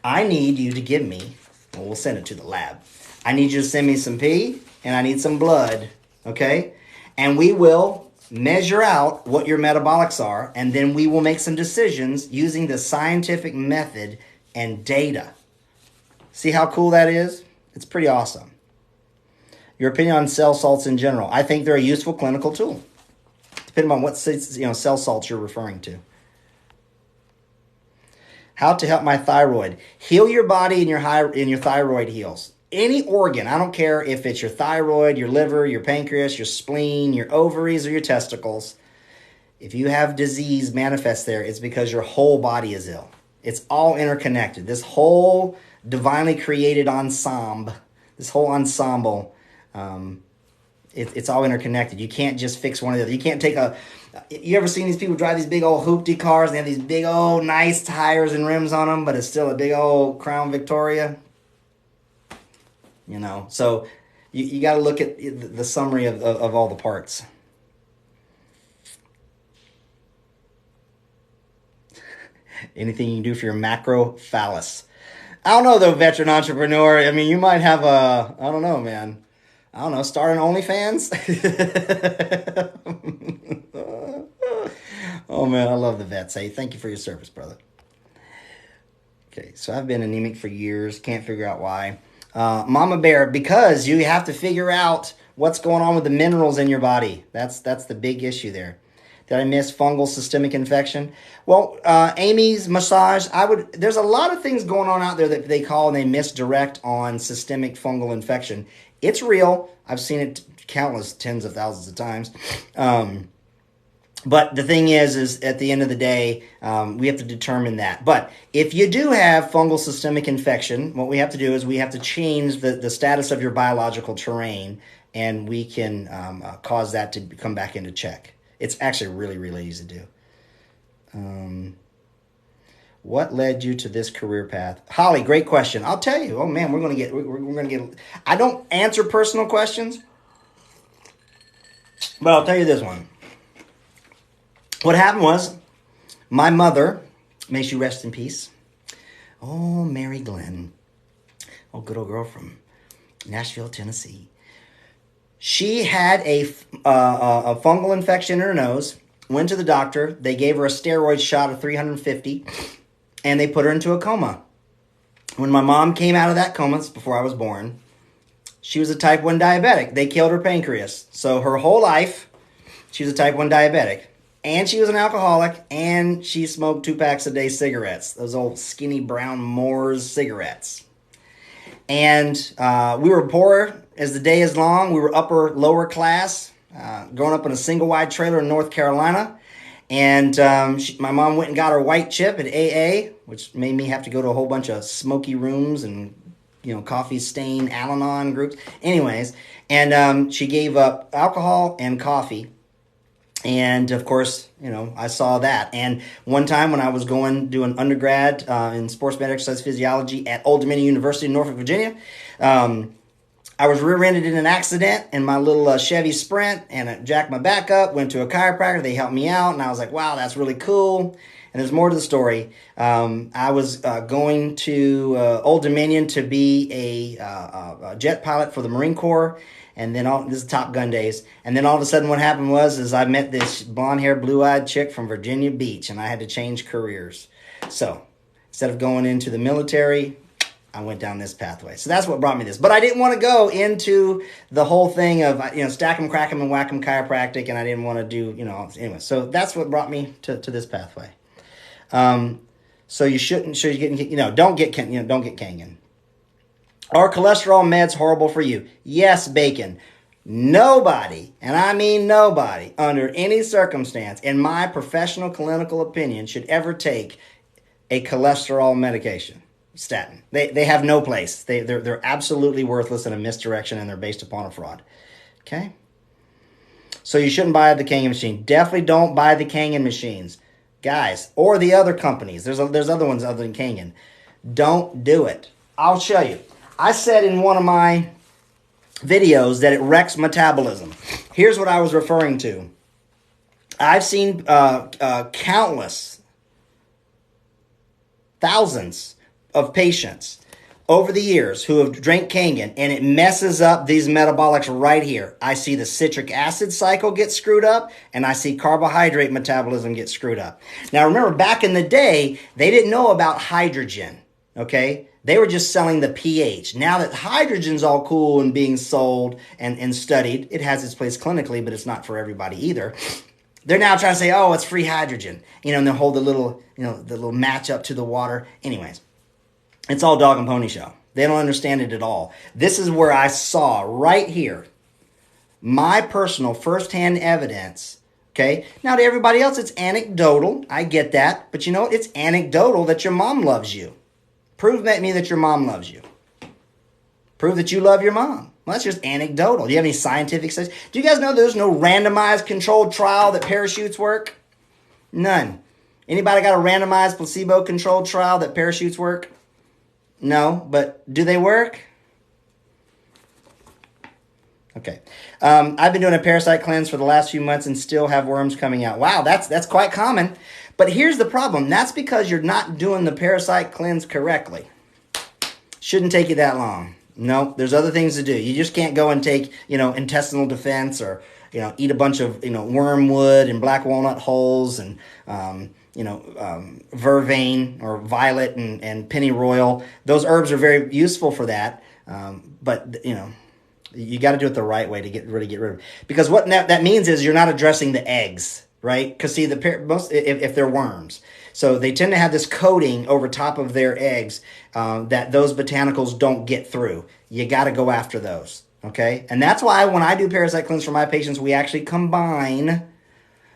I need you to give me, well, we'll send it to the lab. I need you to send me some pee and I need some blood, okay? And we will measure out what your metabolics are, and then we will make some decisions using the scientific method and data. See how cool that is? It's pretty awesome. Your opinion on cell salts in general. I think they're a useful clinical tool, depending on what cell salts you're referring to. How to help my thyroid. Heal your body and your thyroid heals. Any organ, I don't care if it's your thyroid, your liver, your pancreas, your spleen, your ovaries, or your testicles. If you have disease manifest there, it's because your whole body is ill. It's all interconnected. This whole divinely created ensemble, it's all interconnected. You can't just fix one of the other. You can't take you ever seen these people drive these big old hoopty cars and they have these big old nice tires and rims on them, but it's still a big old Crown Victoria? So you got to look at the summary of all the parts. Anything you can do for your macrophallus. I don't know, though, veteran entrepreneur. I mean, you might have I don't know, man. I don't know, start an OnlyFans? Oh, man, I love the vets. Hey, thank you for your service, brother. Okay, so I've been anemic for years. Can't figure out why. Mama Bear, because you have to figure out what's going on with the minerals in your body. That's the big issue there. Did I miss fungal systemic infection? Well, Amy's massage, there's a lot of things going on out there that they call and they misdirect on systemic fungal infection. It's real. I've seen it countless tens of thousands of times. But the thing is at the end of the day, we have to determine that. But if you do have fungal systemic infection, what we have to do is we have to change the status of your biological terrain, and we can cause that to come back into check. It's actually really, really easy to do. What led you to this career path? Holly, great question. I'll tell you. Oh man, we're gonna get. I don't answer personal questions, but I'll tell you this one. What happened was, my mother, may she rest in peace. Oh, Mary Glenn. Oh, good old girl from Nashville, Tennessee. She had a fungal infection in her nose, went to the doctor. They gave her a steroid shot of 350, and they put her into a coma. When my mom came out of that coma, before I was born, she was a type 1 diabetic. They killed her pancreas. So her whole life, she was a type 1 diabetic. And she was an alcoholic, and she smoked 2 packs a day cigarettes, those old skinny brown Moors cigarettes. And we were poor as the day is long. We were lower class, growing up in a single wide trailer in North Carolina. And my mom went and got her white chip at AA, which made me have to go to a whole bunch of smoky rooms and coffee stain Al-Anon groups. Anyways, and she gave up alcohol and coffee. And of course, I saw that. And one time when I was doing undergrad in sports med exercise physiology at Old Dominion University in Norfolk, Virginia, I was rear-ended in an accident in my little Chevy Sprint, and it jacked my back up, went to a chiropractor. They helped me out, and I was like, wow, that's really cool. And there's more to the story. I was going to Old Dominion to be a jet pilot for the Marine Corps. And then this is Top Gun days. And then all of a sudden what happened was I met this blonde-haired, blue-eyed chick from Virginia Beach, and I had to change careers. So instead of going into the military, I went down this pathway. So that's what brought me this. But I didn't want to go into the whole thing of, stack 'em, crack 'em, and whack 'em chiropractic, and I didn't want to do, anyway. So that's what brought me to this pathway. So you shouldn't, don't get Kangen. Are cholesterol meds horrible for you? Yes, Bacon. Nobody, and I mean nobody, under any circumstance, in my professional clinical opinion, should ever take a cholesterol medication, statin. They have no place. They're absolutely worthless and a misdirection, and they're based upon a fraud. Okay? So you shouldn't buy the Kangen machine. Definitely don't buy the Kangen machines. Guys, or the other companies. There's other ones other than Kangen. Don't do it. I'll show you. I said in one of my videos that it wrecks metabolism. Here's what I was referring to. I've seen countless, thousands of patients over the years who have drank Kangen, and it messes up these metabolics right here. I see the citric acid cycle get screwed up, and I see carbohydrate metabolism get screwed up. Now remember, back in the day, they didn't know about hydrogen, okay? They were just selling the pH. Now that hydrogen's all cool and being sold and studied, it has its place clinically, but it's not for everybody either. They're now trying to say, oh, it's free hydrogen, and they'll hold the little match up to the water. Anyways, it's all dog and pony show. They don't understand it at all. This is where I saw right here my personal firsthand evidence. Okay. Now to everybody else, it's anecdotal. I get that. But you know what? It's anecdotal that your mom loves you. Prove to me that your mom loves you. Prove that you love your mom. Well, that's just anecdotal. Do you have any scientific studies? Do you guys know there's no randomized controlled trial that parachutes work? None. Anybody got a randomized placebo controlled trial that parachutes work? No, but do they work? Okay. I've been doing a parasite cleanse for the last few months and still have worms coming out. Wow, that's quite common. But here's the problem. That's because you're not doing the parasite cleanse correctly. Shouldn't take you that long. No, there's other things to do. You just can't go and take, intestinal defense or, eat a bunch of, wormwood and black walnut hulls and, vervain or violet and pennyroyal. Those herbs are very useful for that. But, you got to do it the right way to get rid of it. Because what that means is you're not addressing the eggs, right? Because see, if they're worms. So they tend to have this coating over top of their eggs that those botanicals don't get through. You got to go after those, okay? And that's why when I do parasite cleanse for my patients, we actually combine,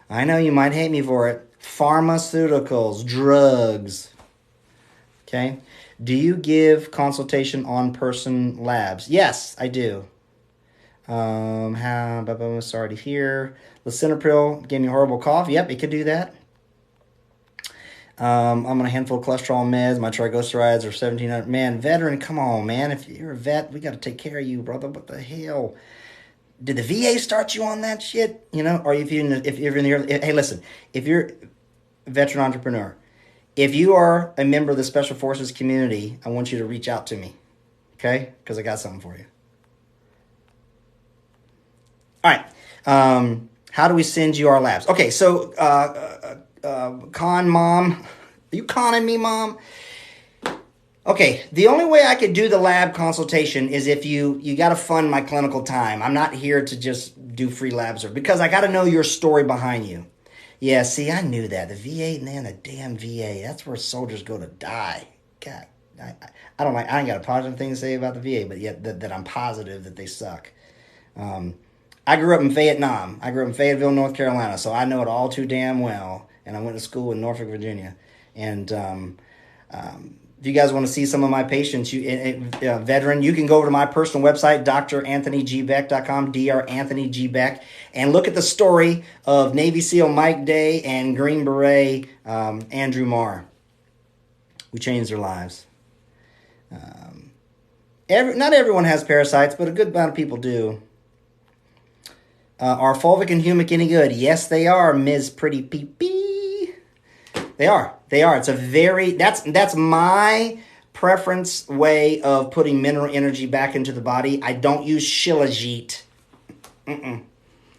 I know you might hate me for it, pharmaceuticals, drugs, okay? Do you give consultation on-person labs? Yes, I do. Sorry to hear. Lisinopril gave me a horrible cough. Yep, it could do that. I'm on a handful of cholesterol meds. My triglycerides are 1,700. Man, veteran, come on, man. If you're a vet, we got to take care of you, brother. What the hell? Did the VA start you on that shit? Or if you're in the early, hey, listen, if you're a veteran entrepreneur, if you are a member of the Special Forces community, I want you to reach out to me, okay? Because I got something for you. All right. How do we send you our labs? Okay, so con mom. Are you conning me, mom? Okay, the only way I could do the lab consultation is if you got to fund my clinical time. I'm not here to just do free labs because I got to know your story behind you. Yeah, see, I knew that. The VA, man, the damn VA. That's where soldiers go to die. God, I don't like. I ain't got a positive thing to say about the VA, but yet that I'm positive that they suck. I grew up in Vietnam. I grew up in Fayetteville, North Carolina, so I know it all too damn well. And I went to school in Norfolk, Virginia. And if you guys want to see some of my patients, veteran, you can go over to my personal website, DrAnthonyGBeck.com, DrAnthonyGBeck, and look at the story of Navy SEAL Mike Day and Green Beret Andrew Marr. We changed their lives. Not everyone has parasites, but a good amount of people do. Are fulvic and humic any good? Yes, they are, Ms. Pretty Pee-Pee. They are. It's a that's my preference way of putting mineral energy back into the body. I don't use Shilajit.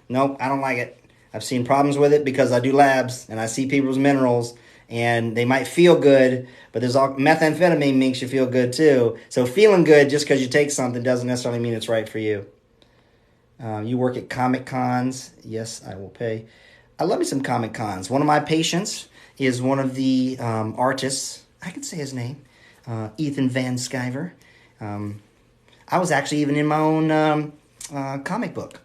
Nope, I don't like it. I've seen problems with it because I do labs and I see people's minerals and they might feel good, but methamphetamine makes you feel good too. So feeling good just because you take something doesn't necessarily mean it's right for you. You work at Comic Cons. Yes, I will pay. I love me some Comic Cons. One of my patients is one of the artists. I can say his name. Ethan Van Sciver. I was actually even in my own comic book.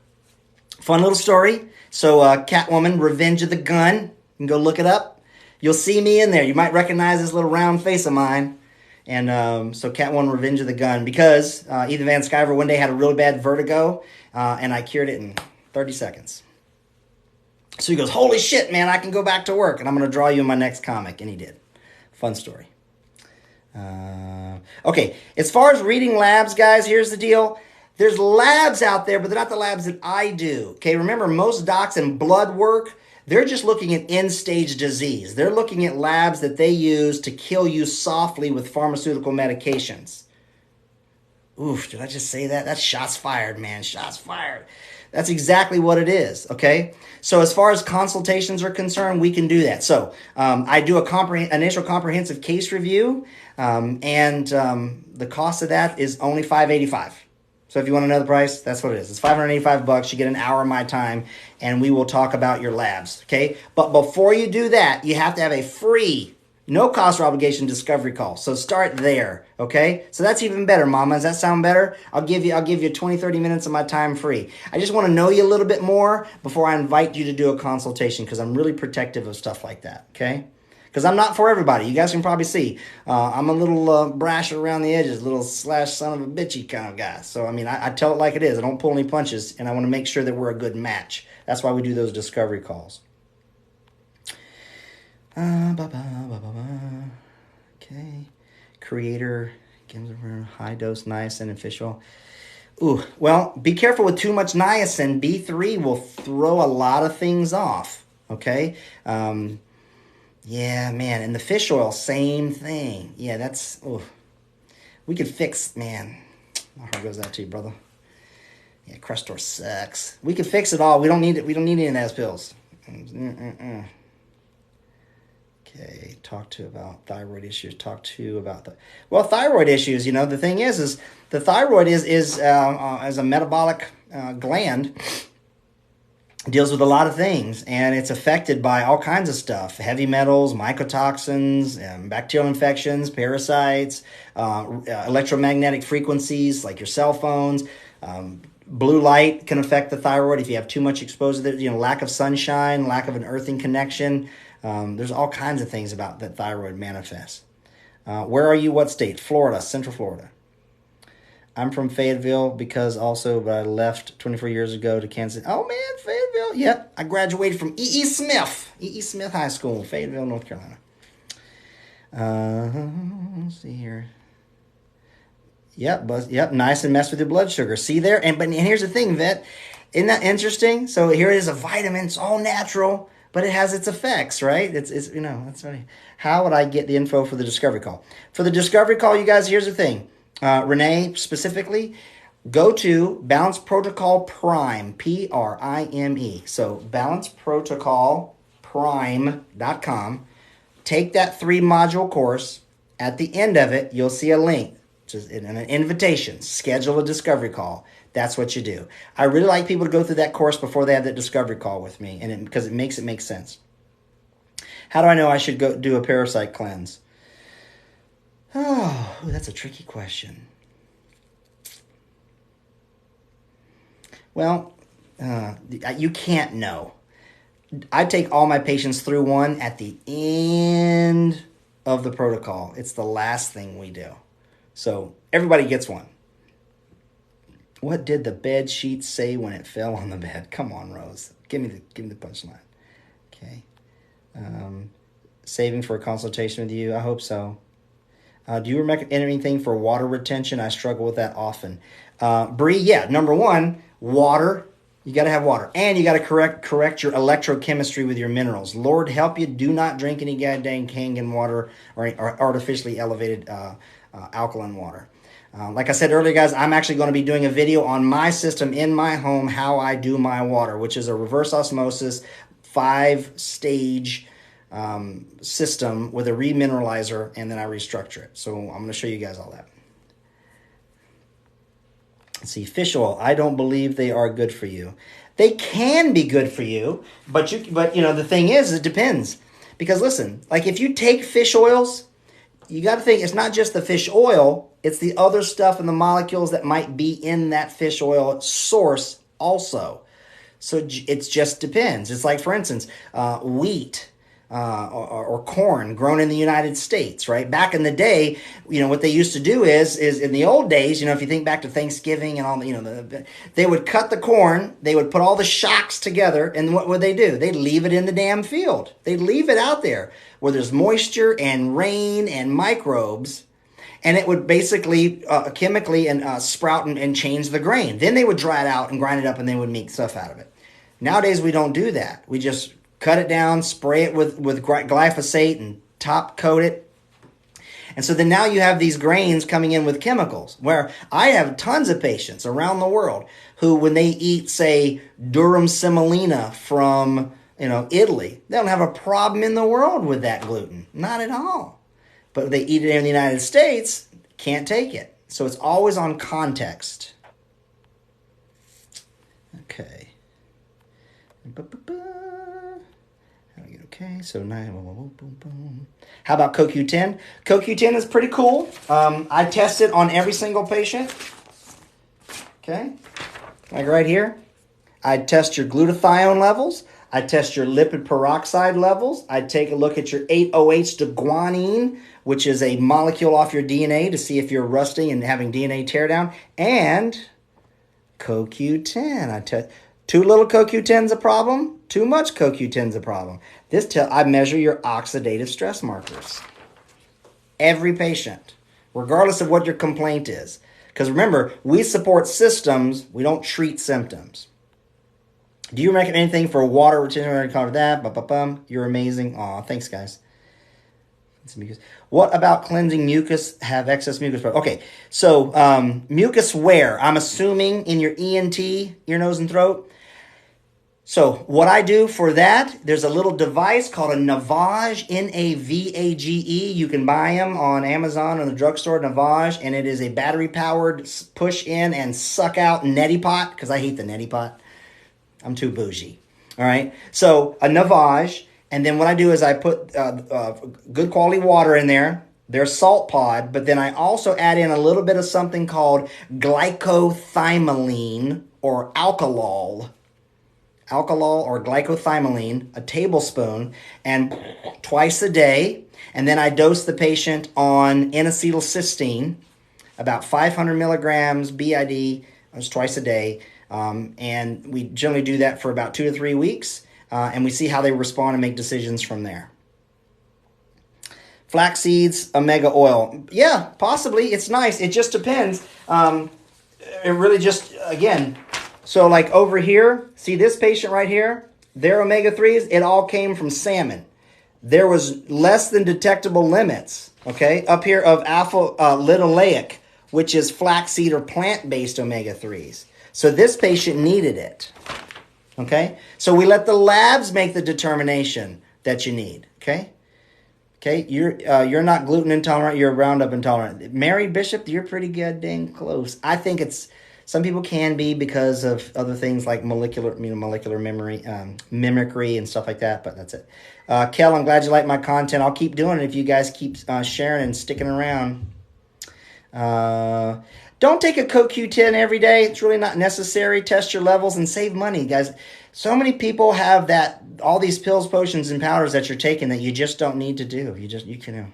Fun little story. So Catwoman, Revenge of the Gun. You can go look it up. You'll see me in there. You might recognize this little round face of mine. And so Catwoman, Revenge of the Gun. Because Ethan Van Sciver one day had a really bad vertigo. And I cured it in 30 seconds. So he goes, holy shit, man, I can go back to work. And I'm going to draw you in my next comic. And he did. Fun story. Okay, as far as reading labs, guys, here's the deal. There's labs out there, but they're not the labs that I do. Okay, remember, most docs in blood work, they're just looking at end-stage disease. They're looking at labs that they use to kill you softly with pharmaceutical medications. Oof, did I just say that? That's shots fired, man. Shots fired. That's exactly what it is, okay? So as far as consultations are concerned, we can do that. So I do initial comprehensive case review, and the cost of that is only $585. So if you want to know the price, that's what it is. It's $585. You get an hour of my time, and we will talk about your labs, okay? But before you do that, you have to have a free, no cost or obligation discovery call. So start there, okay? So that's even better, Mama. Does that sound better? I'll give you 20, 30 minutes of my time free. I just want to know you a little bit more before I invite you to do a consultation, because I'm really protective of stuff like that, okay? Because I'm not for everybody. You guys can probably see. I'm a little brash around the edges, little slash son of a bitchy kind of guy. So, I mean, I tell it like it is. I don't pull any punches, and I want to make sure that we're a good match. That's why we do those discovery calls. Okay. Creator, high dose niacin and fish oil. Ooh, well, be careful with too much niacin. B3 will throw a lot of things off, okay? Yeah, man, and the fish oil, same thing. Yeah, that's, we could fix, man. My heart goes out to you, brother. Yeah, Crestor sucks. We could fix it all. We don't need it. We don't need any of those pills. Okay, talk to about thyroid issues. Talk to about thyroid issues. You know, the thing is the thyroid is as a metabolic gland. Deals with a lot of things, and it's affected by all kinds of stuff: heavy metals, mycotoxins, bacterial infections, parasites, electromagnetic frequencies like your cell phones. Blue light can affect the thyroid if you have too much exposure. Lack of sunshine, lack of an earthing connection. There's all kinds of things about that thyroid manifests. Where are you? What state? Florida, Central Florida. I'm from Fayetteville but I left 24 years ago to Kansas. Oh, man, Fayetteville. Yep, I graduated from E.E. Smith High School, Fayetteville, North Carolina. Let's see here. Yep, nice and mess with your blood sugar. See there? And here's the thing, Vet. Isn't that interesting? So here it is, a vitamin. It's all natural, but it has its effects, right? It's that's funny. How would I get the info for the discovery call? For the discovery call, you guys, here's the thing. Renee, specifically, go to Balance Protocol Prime, Prime. So balanceprotocolprime.com. Take that 3-module course. At the end of it, you'll see a link, just an invitation. Schedule a discovery call. That's what you do. I really like people to go through that course before they have that discovery call with me, and because it makes sense. How do I know I should go do a parasite cleanse? Oh, that's a tricky question. Well, you can't know. I take all my patients through one at the end of the protocol. It's the last thing we do. So everybody gets one. What did the bed sheet say when it fell on the bed? Come on, Rose. Give me the punchline. Okay. Saving for a consultation with you. I hope so. Do you recommend anything for water retention? I struggle with that often. Bree, yeah, number one, water. You got to have water. And you got to correct your electrochemistry with your minerals. Lord help you, do not drink any goddamn Kangen water or artificially elevated alkaline water. Like I said earlier, guys, I'm actually going to be doing a video on my system in my home, how I do my water, which is a reverse osmosis, 5-stage system with a remineralizer, and then I restructure it. So I'm going to show you guys all that. Let's see, fish oil. I don't believe they are good for you. They can be good for you, but the thing is, it depends. Because listen, like if you take fish oils, you got to think it's not just the fish oil, it's the other stuff and the molecules that might be in that fish oil source also. So it just depends. It's like, for instance, wheat. Or corn grown in the United States, right? Back in the day, what they used to do is in the old days, if you think back to Thanksgiving and all they would cut the corn, they would put all the shocks together, and what would they do? They'd leave it in the damn field. They'd leave it out there where there's moisture and rain and microbes, and it would basically chemically and sprout and change the grain. Then they would dry it out and grind it up, and they would make stuff out of it. Nowadays, we don't do that. We just cut it down, spray it with glyphosate, and top coat it. And so then now you have these grains coming in with chemicals, where I have tons of patients around the world who, when they eat, say, durum semolina from Italy, they don't have a problem in the world with that gluten. Not at all. But if they eat it in the United States, can't take it. So it's always on context. Okay. Okay, so now, how about CoQ10? CoQ10 is pretty cool. I test it on every single patient. Okay, like right here. I test your glutathione levels. I test your lipid peroxide levels. I take a look at your 8-OH-guanine, which is a molecule off your DNA to see if you're rusting and having DNA teardown. And CoQ10. Too little CoQ10 is a problem. Too much CoQ10 is a problem. I measure your oxidative stress markers. Every patient, regardless of what your complaint is. Because remember, we support systems. We don't treat symptoms. Do you recommend anything for water retention? Cover that. You're amazing. Aw, thanks, guys. What about cleansing mucus? Have excess mucus? Okay, so mucus where? I'm assuming in your ENT, ear, nose, and throat. So what I do for that, there's a little device called a Navage, N-A-V-A-G-E. You can buy them on Amazon or the drugstore, Navage, and it is a battery-powered push in and suck out neti pot, because I hate the neti pot. I'm too bougie. All right, so a Navage, and then what I do is I put good quality water in there. There's salt pod, but then I also add in a little bit of something called glycothymoline or alkalol or glycothymoline, a tablespoon, and twice a day. And then I dose the patient on N-acetylcysteine, about 500 milligrams BID, that's twice a day. And we generally do that for about 2 to 3 weeks, and we see how they respond and make decisions from there. Flax seeds, omega oil. Yeah, possibly. It's nice. It just depends. It really just, again, so like over here, see this patient right here? Their omega-3s, it all came from salmon. There was less than detectable limits, okay, up here of alpha-linoleic, which is flaxseed or plant-based omega-3s. So this patient needed it, okay? So we let the labs make the determination that you need, okay? Okay, you're not gluten intolerant, you're Roundup intolerant. Mary Bishop, you're pretty good, dang close. I think some people can be because of other things like molecular memory, mimicry and stuff like that, but that's it. Kel, I'm glad you like my content. I'll keep doing it if you guys keep sharing and sticking around. Don't take a CoQ10 every day. It's really not necessary. Test your levels and save money, guys. So many people have all these pills, potions, and powders that you're taking that you just don't need to do. You can.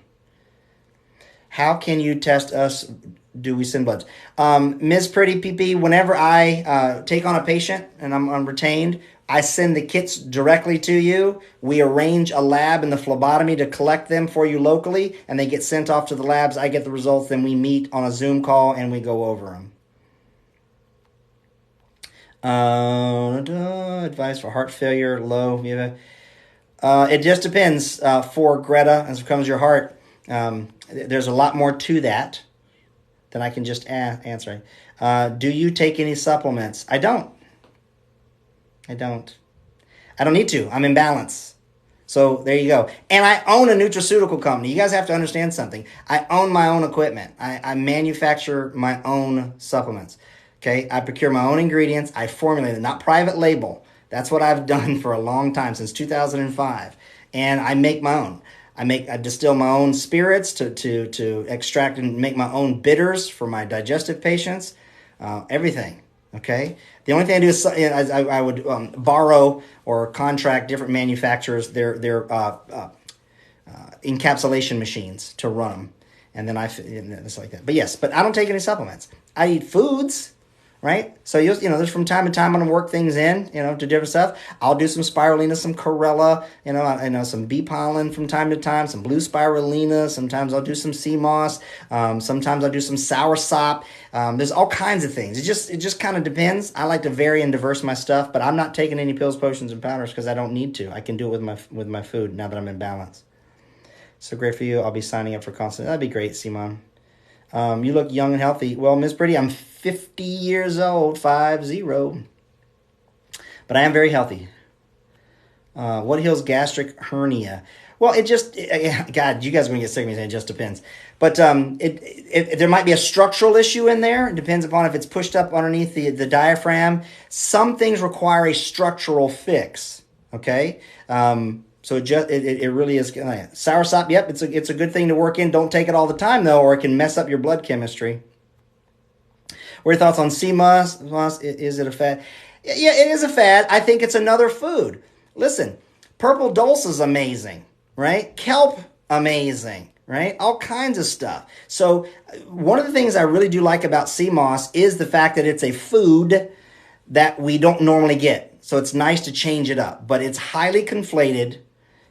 How can you test us? Do we send bloods? Ms. Pretty PP, whenever I take on a patient and I'm retained, I send the kits directly to you. We arrange a lab in the phlebotomy to collect them for you locally, and they get sent off to the labs. I get the results, then we meet on a Zoom call, and we go over them. Advice for heart failure, low. It just depends. For Greta, as becomes your heart, there's a lot more to that than I can just answer. Do you take any supplements? I don't need to. I'm in balance. So there you go. And I own a nutraceutical company. You guys have to understand something. I own my own equipment. I manufacture my own supplements. Okay, I procure my own ingredients. I formulate them, not private label. That's what I've done for a long time, since 2005. And I make my own. I distill my own spirits to extract and make my own bitters for my digestive patients. Everything. Okay. The only thing I do is I would borrow or contract different manufacturers their encapsulation machines to run them, and then it's like that. But yes, but I don't take any supplements. I eat foods. Right? So, there's from time to time I'm going to work things in, to different stuff. I'll do some spirulina, some chlorella, some bee pollen from time to time, some blue spirulina. Sometimes I'll do some sea moss. Sometimes I'll do some soursop. There's all kinds of things. It just kind of depends. I like to vary and diverse my stuff, but I'm not taking any pills, potions, and powders because I don't need to. I can do it with my food now that I'm in balance. So great for you. I'll be signing up for constant. That'd be great, Simon. You look young and healthy. Well, Miss Pretty, I'm 50 years old, 50. But I am very healthy. What heals gastric hernia? Well, God, you guys are going to get sick of me saying it just depends. But there might be a structural issue in there. It depends upon if it's pushed up underneath the diaphragm. Some things require a structural fix, okay? So it really is. Soursop, yep, it's a good thing to work in. Don't take it all the time, though, or it can mess up your blood chemistry. What are your thoughts on sea moss? Is it a fad? Yeah, it is a fad. I think it's another food. Listen, purple dulse is amazing, right? Kelp, amazing, right? All kinds of stuff. So one of the things I really do like about sea moss is the fact that it's a food that we don't normally get. So it's nice to change it up, but it's highly conflated.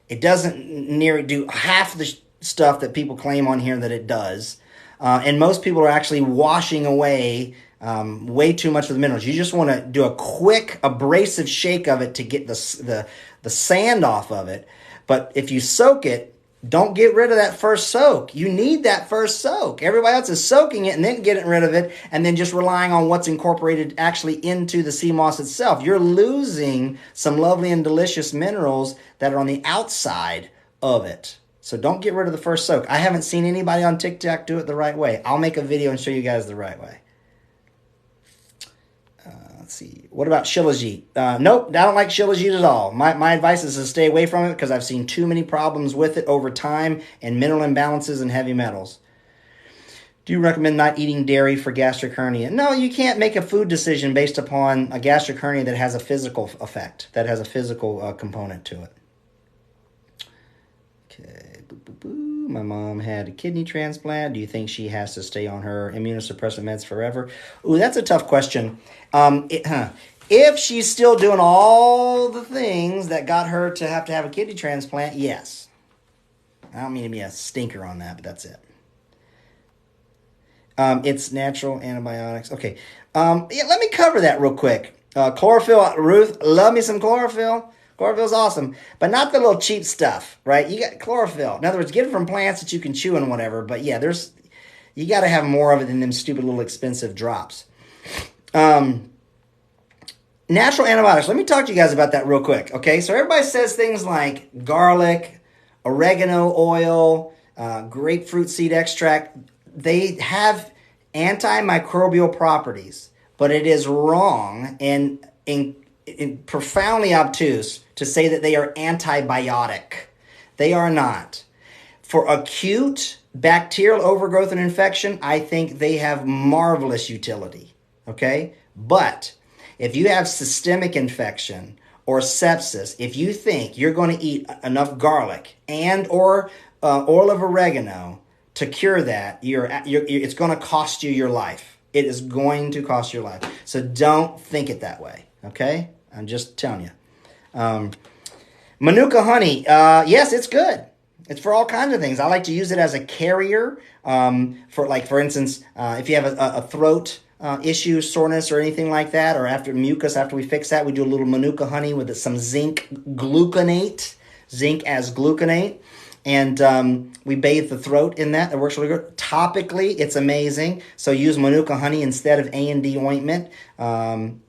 It doesn't nearly do half the stuff that people claim on here that it does. And most people are actually washing away way too much of the minerals. You just want to do a quick abrasive shake of it to get the sand off of it. But if you soak it, don't get rid of that first soak. You need that first soak. Everybody else is soaking it and then getting rid of it and then just relying on what's incorporated actually into the sea moss itself. You're losing some lovely and delicious minerals that are on the outside of it. So don't get rid of the first soak. I haven't seen anybody on TikTok do it the right way. I'll make a video and show you guys the right way. Let's see. What about Shilajit? Nope, I don't like Shilajit at all. My advice is to stay away from it because I've seen too many problems with it over time and mineral imbalances and heavy metals. Do you recommend not eating dairy for gastric hernia? No, you can't make a food decision based upon a gastric hernia that has a physical effect, that has a physical component to it. Okay. My mom had a kidney transplant. Do you think she has to stay on her immunosuppressant meds forever? Ooh, that's a tough question. If she's still doing all the things that got her to have a kidney transplant, yes. I don't mean to be a stinker on that, but that's it. It's natural antibiotics. Okay. Let me cover that real quick. Chlorophyll, Ruth, love me some chlorophyll. Chlorophyll's awesome, but not the little cheap stuff, right? You got chlorophyll. In other words, get it from plants that you can chew and whatever. But yeah, you got to have more of it than them stupid little expensive drops. Natural antibiotics. Let me talk to you guys about that real quick. Okay, so everybody says things like garlic, oregano oil, grapefruit seed extract. They have antimicrobial properties, but it is wrong and profoundly obtuse to say that they are antibiotic. They are not. For acute bacterial overgrowth and infection, I think they have marvelous utility, okay? But if you have systemic infection or sepsis, if you think you're going to eat enough garlic and or oil of oregano to cure that, it's going to cost you your life. It is going to cost your life. So don't think it that way, okay? I'm just telling you. Manuka honey, yes, it's good. It's for all kinds of things. I like to use it as a carrier for instance, if you have a throat issue, soreness, or anything like that, or after we fix that, we do a little Manuka honey with some zinc gluconate, zinc as gluconate. And we bathe the throat in that. It works really good. Topically, it's amazing. So use Manuka honey instead of A&D ointment.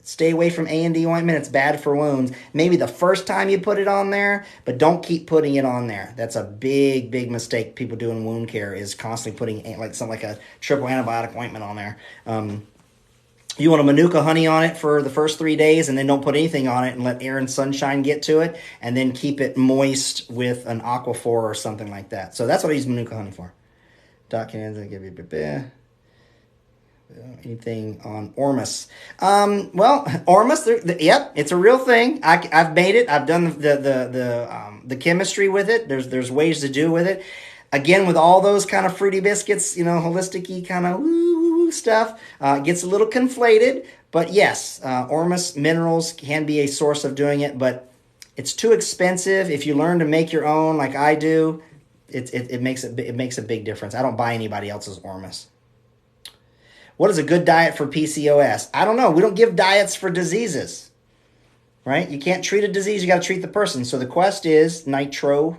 Stay away from A&D ointment. It's bad for wounds. Maybe the first time you put it on there, but don't keep putting it on there. That's a big, big mistake people do in wound care is constantly putting something like a triple antibiotic ointment on there. You want a Manuka honey on it for the first 3 days and then don't put anything on it and let air and sunshine get to it and then keep it moist with an Aquaphor or something like that. So that's what I use Manuka honey for. Anything on Ormus? Ormus, yep, it's a real thing. I've made it. I've done the chemistry with it. There's ways to do with it. Again, with all those kind of fruity biscuits, holistic-y kind of stuff, gets a little conflated. But yes, Ormus minerals can be a source of doing it, but it's too expensive. If you learn to make your own, like I do, it makes a big difference. I don't buy anybody else's Ormus. What is a good diet for PCOS? I don't know. We don't give diets for diseases, right? You can't treat a disease. You got to treat the person. So the quest is, Nitro,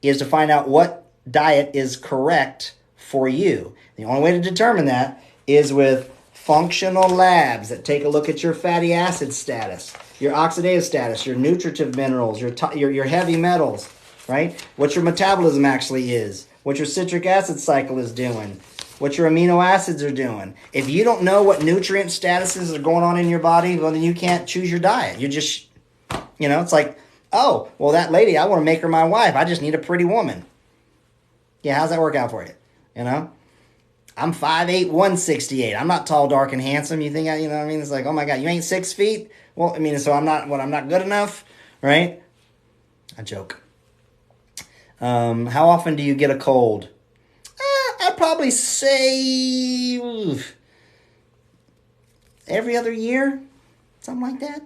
is to find out what diet is correct for you. The only way to determine that is with functional labs that take a look at your fatty acid status. your oxidative status, your nutritive minerals, your heavy metals, right? What your metabolism actually is, what your citric acid cycle is doing, what your amino acids are doing. If you don't know what nutrient statuses are going on in your body, well, then you can't choose your diet. You just, it's like, oh, well, that lady, I want to make her my wife. I just need a pretty woman. Yeah, how's that work out for you? I'm 5'8", 168. I'm not tall, dark, and handsome. You think what I mean? It's like, oh my God, you ain't 6 feet? Well, I mean, so I'm not good enough, right? I joke. How often do you get a cold? I'd probably say every other year, something like that.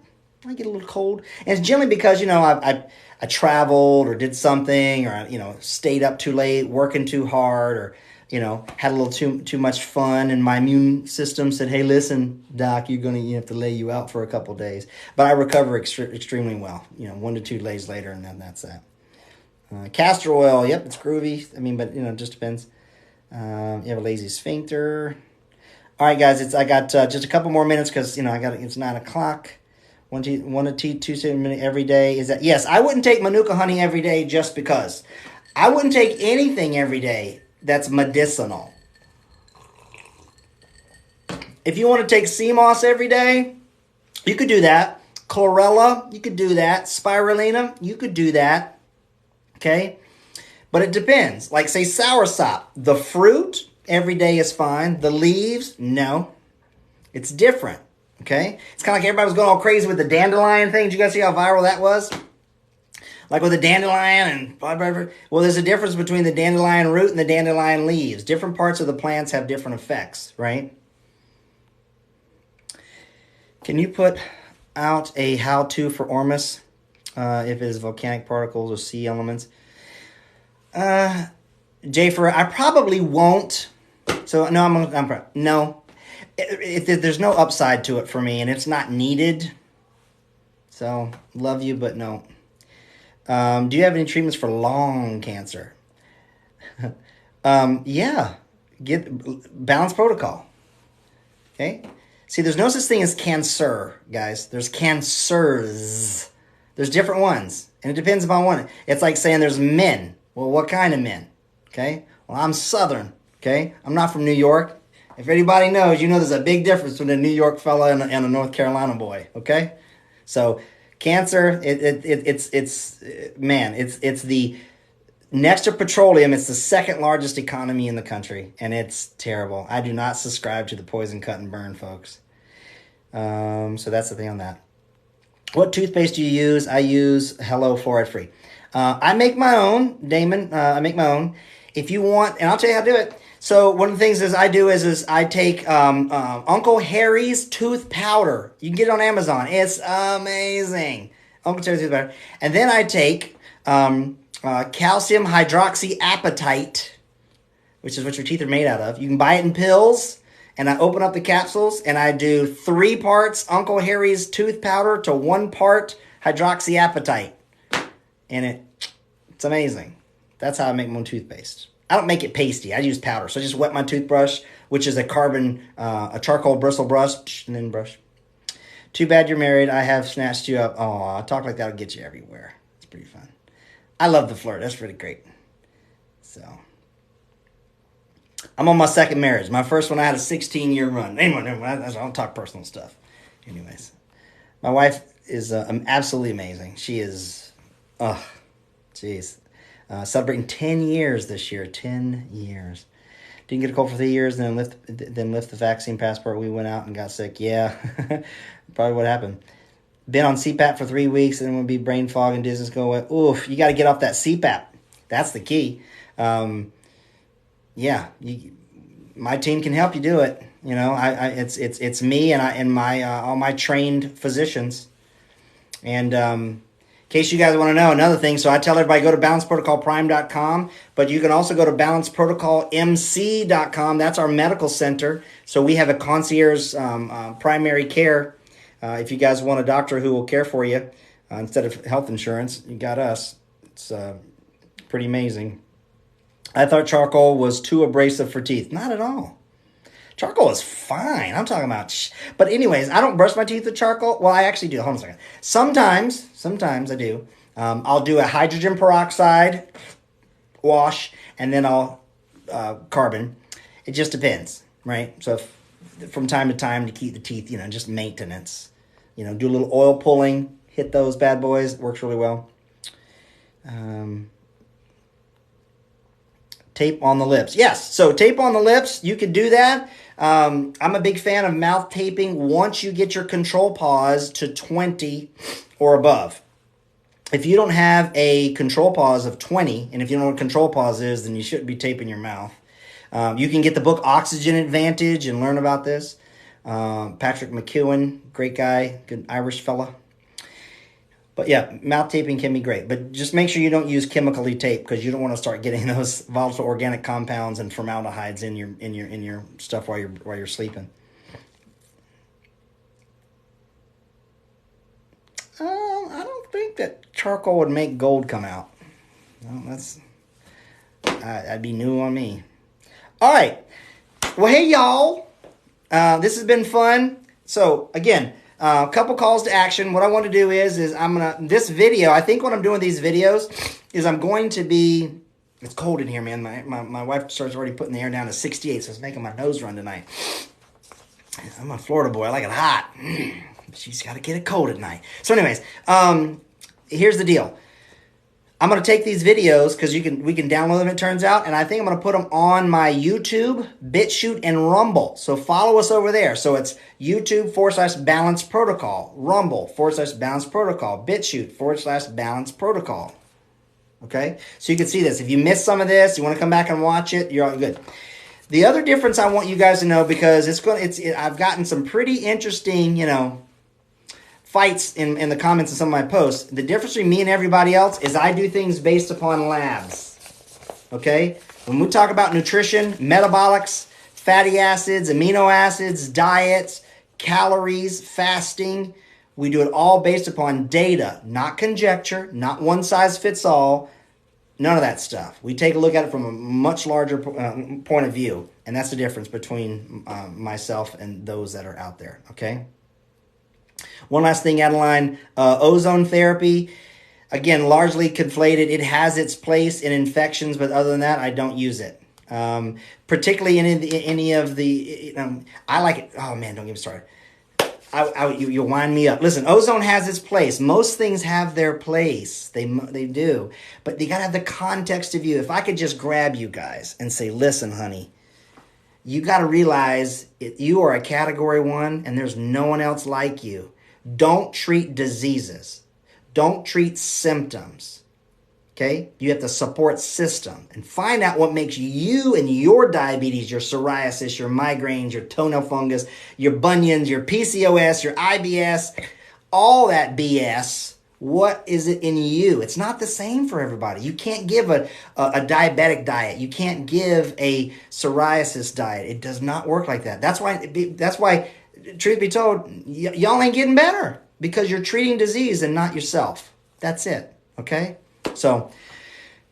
I get a little cold. And it's generally because, I traveled or did something or, stayed up too late, working too hard or, had a little too much fun, and my immune system said, "Hey, listen, Doc, you have to lay you out for a couple of days." But I recover extremely well. 1 to 2 days later, and then that's that. Castor oil, yep, it's groovy. I mean, but it just depends. You have a lazy sphincter. All right, guys, I got just a couple more minutes because it's 9 o'clock. 1 to 2 minutes every day. Is that yes? I wouldn't take Manuka honey every day just because. I wouldn't take anything every day that's medicinal. If you want to take sea moss every day, you could do that. Chlorella, you could do that. Spirulina, you could do that. Okay? But it depends. Like, say, soursop. The fruit, every day is fine. The leaves, no. It's different. Okay? It's kind of like everybody was going all crazy with the dandelion thing. Did you guys see how viral that was? Like with the dandelion and whatever. Well, there's a difference between the dandelion root and the dandelion leaves. Different parts of the plants have different effects, right? Can you put out a how-to for Ormus if it is volcanic particles or sea elements? Jafer, I probably won't. So no, no. There's no upside to it for me, and it's not needed. So love you, but no. Do you have any treatments for lung cancer? Yeah. Get Balanced Protocol. Okay? See, there's no such thing as cancer, guys. There's cancers. There's different ones. And it depends upon one. It's like saying there's men. Well, what kind of men? Okay? Well, I'm Southern. Okay? I'm not from New York. If anybody knows, there's a big difference between a New York fella and a North Carolina boy. Okay? So, cancer, it's the next to petroleum. It's the second largest economy in the country, and it's terrible. I do not subscribe to the poison, cut, and burn, folks. So that's the thing on that. What toothpaste do you use? I use Hello Fluoride Free. I make my own, Damon. I make my own. If you want, and I'll tell you how to do it. So one of the things is I take Uncle Harry's tooth powder. You can get it on Amazon. It's amazing. Uncle Harry's tooth powder. And then I take calcium hydroxyapatite, which is what your teeth are made out of. You can buy it in pills. And I open up the capsules and I do 3 parts Uncle Harry's tooth powder to 1 part hydroxyapatite. And it's amazing. That's how I make my own toothpaste. I don't make it pasty. I use powder. So I just wet my toothbrush, which is a charcoal bristle brush, and then brush. Too bad you're married. I have snatched you up. Oh, talk like that will get you everywhere. It's pretty fun. I love the flirt. That's pretty great. So, I'm on my second marriage. My first one, I had a 16-year run. Anyway, I don't talk personal stuff. Anyways, my wife is absolutely amazing. She is, celebrating 10 years this year. 10 years. Didn't get a cold for 3 years, then lift the vaccine passport. We went out and got sick. Yeah, probably what happened. Been on CPAP for 3 weeks, and it would be brain fog and dizziness go away. Oof, you got to get off that CPAP. That's the key. My team can help you do it. It's me and my all my trained physicians. And in case you guys want to know another thing, so I tell everybody go to balanceprotocolprime.com, but you can also go to balanceprotocolmc.com. That's our medical center. So we have a concierge primary care. If you guys want a doctor who will care for you instead of health insurance, you got us. It's pretty amazing. I thought charcoal was too abrasive for teeth. Not at all. Charcoal is fine. I'm talking about, but anyways, I don't brush my teeth with charcoal. Well, I actually do. Hold on a second. Sometimes I do. I'll do a hydrogen peroxide wash, and then I'll carbon. It just depends, right? So from time to time to keep the teeth, just maintenance. Do a little oil pulling, hit those bad boys. It works really well. Tape on the lips. Yes, so tape on the lips, you could do that. I'm a big fan of mouth taping once you get your control pause to 20 or above. If you don't have a control pause of 20, and if you don't know what control pause is, then you shouldn't be taping your mouth. You can get the book Oxygen Advantage and learn about this. Patrick McEwen, great guy, good Irish fella. But yeah, mouth taping can be great. But just make sure you don't use chemically tape, because you don't want to start getting those volatile organic compounds and formaldehydes in your stuff while you're sleeping. I don't think that charcoal would make gold come out. Well, that'd be new on me. All right. Well, hey y'all. This has been fun. So again, a couple calls to action. What I want to do is this video, I think what I'm doing with these videos is I'm going to be, it's cold in here, man. My wife starts already putting the air down to 68, so it's making my nose run tonight. I'm a Florida boy. I like it hot. She's got to get it cold at night. So anyways, here's the deal. I'm going to take these videos, because we can download them, it turns out, and I think I'm going to put them on my YouTube, BitChute, and Rumble. So follow us over there. So it's YouTube/Balance Protocol, Rumble/Balance Protocol, BitChute/Balance Protocol. Okay? So you can see this. If you missed some of this, you want to come back and watch it, you're all good. The other difference I want you guys to know, because I've gotten some pretty interesting, fights in the comments of some of my posts. The difference between me and everybody else is I do things based upon labs. Okay? When we talk about nutrition, metabolics, fatty acids, amino acids, diets, calories, fasting, we do it all based upon data, not conjecture, not one size fits all, none of that stuff. We take a look at it from a much larger point of view, and that's the difference between myself and those that are out there, okay? One last thing, Adeline, ozone therapy, again, largely conflated. It has its place in infections, but other than that, I don't use it. Particularly in any of the, I like it. Oh man, don't get me started. You wind me up. Listen, ozone has its place. Most things have their place. They do. But they got to have the context of you. If I could just grab you guys and say, listen, honey, you got to realize you are a category 1 and there's no one else like you. Don't treat diseases. Don't treat symptoms. Okay? You have the support system and find out what makes you and your diabetes, your psoriasis, your migraines, your toenail fungus, your bunions, your PCOS, your IBS, all that BS. What is it in you? It's not the same for everybody. You can't give a diabetic diet. You can't give a psoriasis diet. It does not work like that. That's why, truth be told, y'all ain't getting better, because you're treating disease and not yourself. That's it. Okay? So,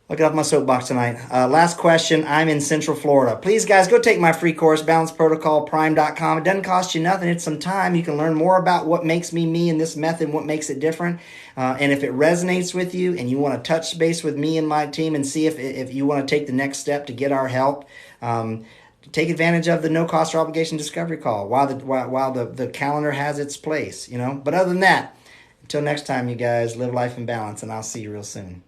I'll get off my soapbox tonight. Last question. I'm in Central Florida. Please, guys, go take my free course, balanceprotocolprime.com. It doesn't cost you nothing. It's some time. You can learn more about what makes me me in this method, what makes it different. And if it resonates with you and you want to touch base with me and my team and see if you want to take the next step to get our help, take advantage of the no cost or obligation discovery call while the calendar has its place, But other than that, until next time, you guys, live life in balance, and I'll see you real soon.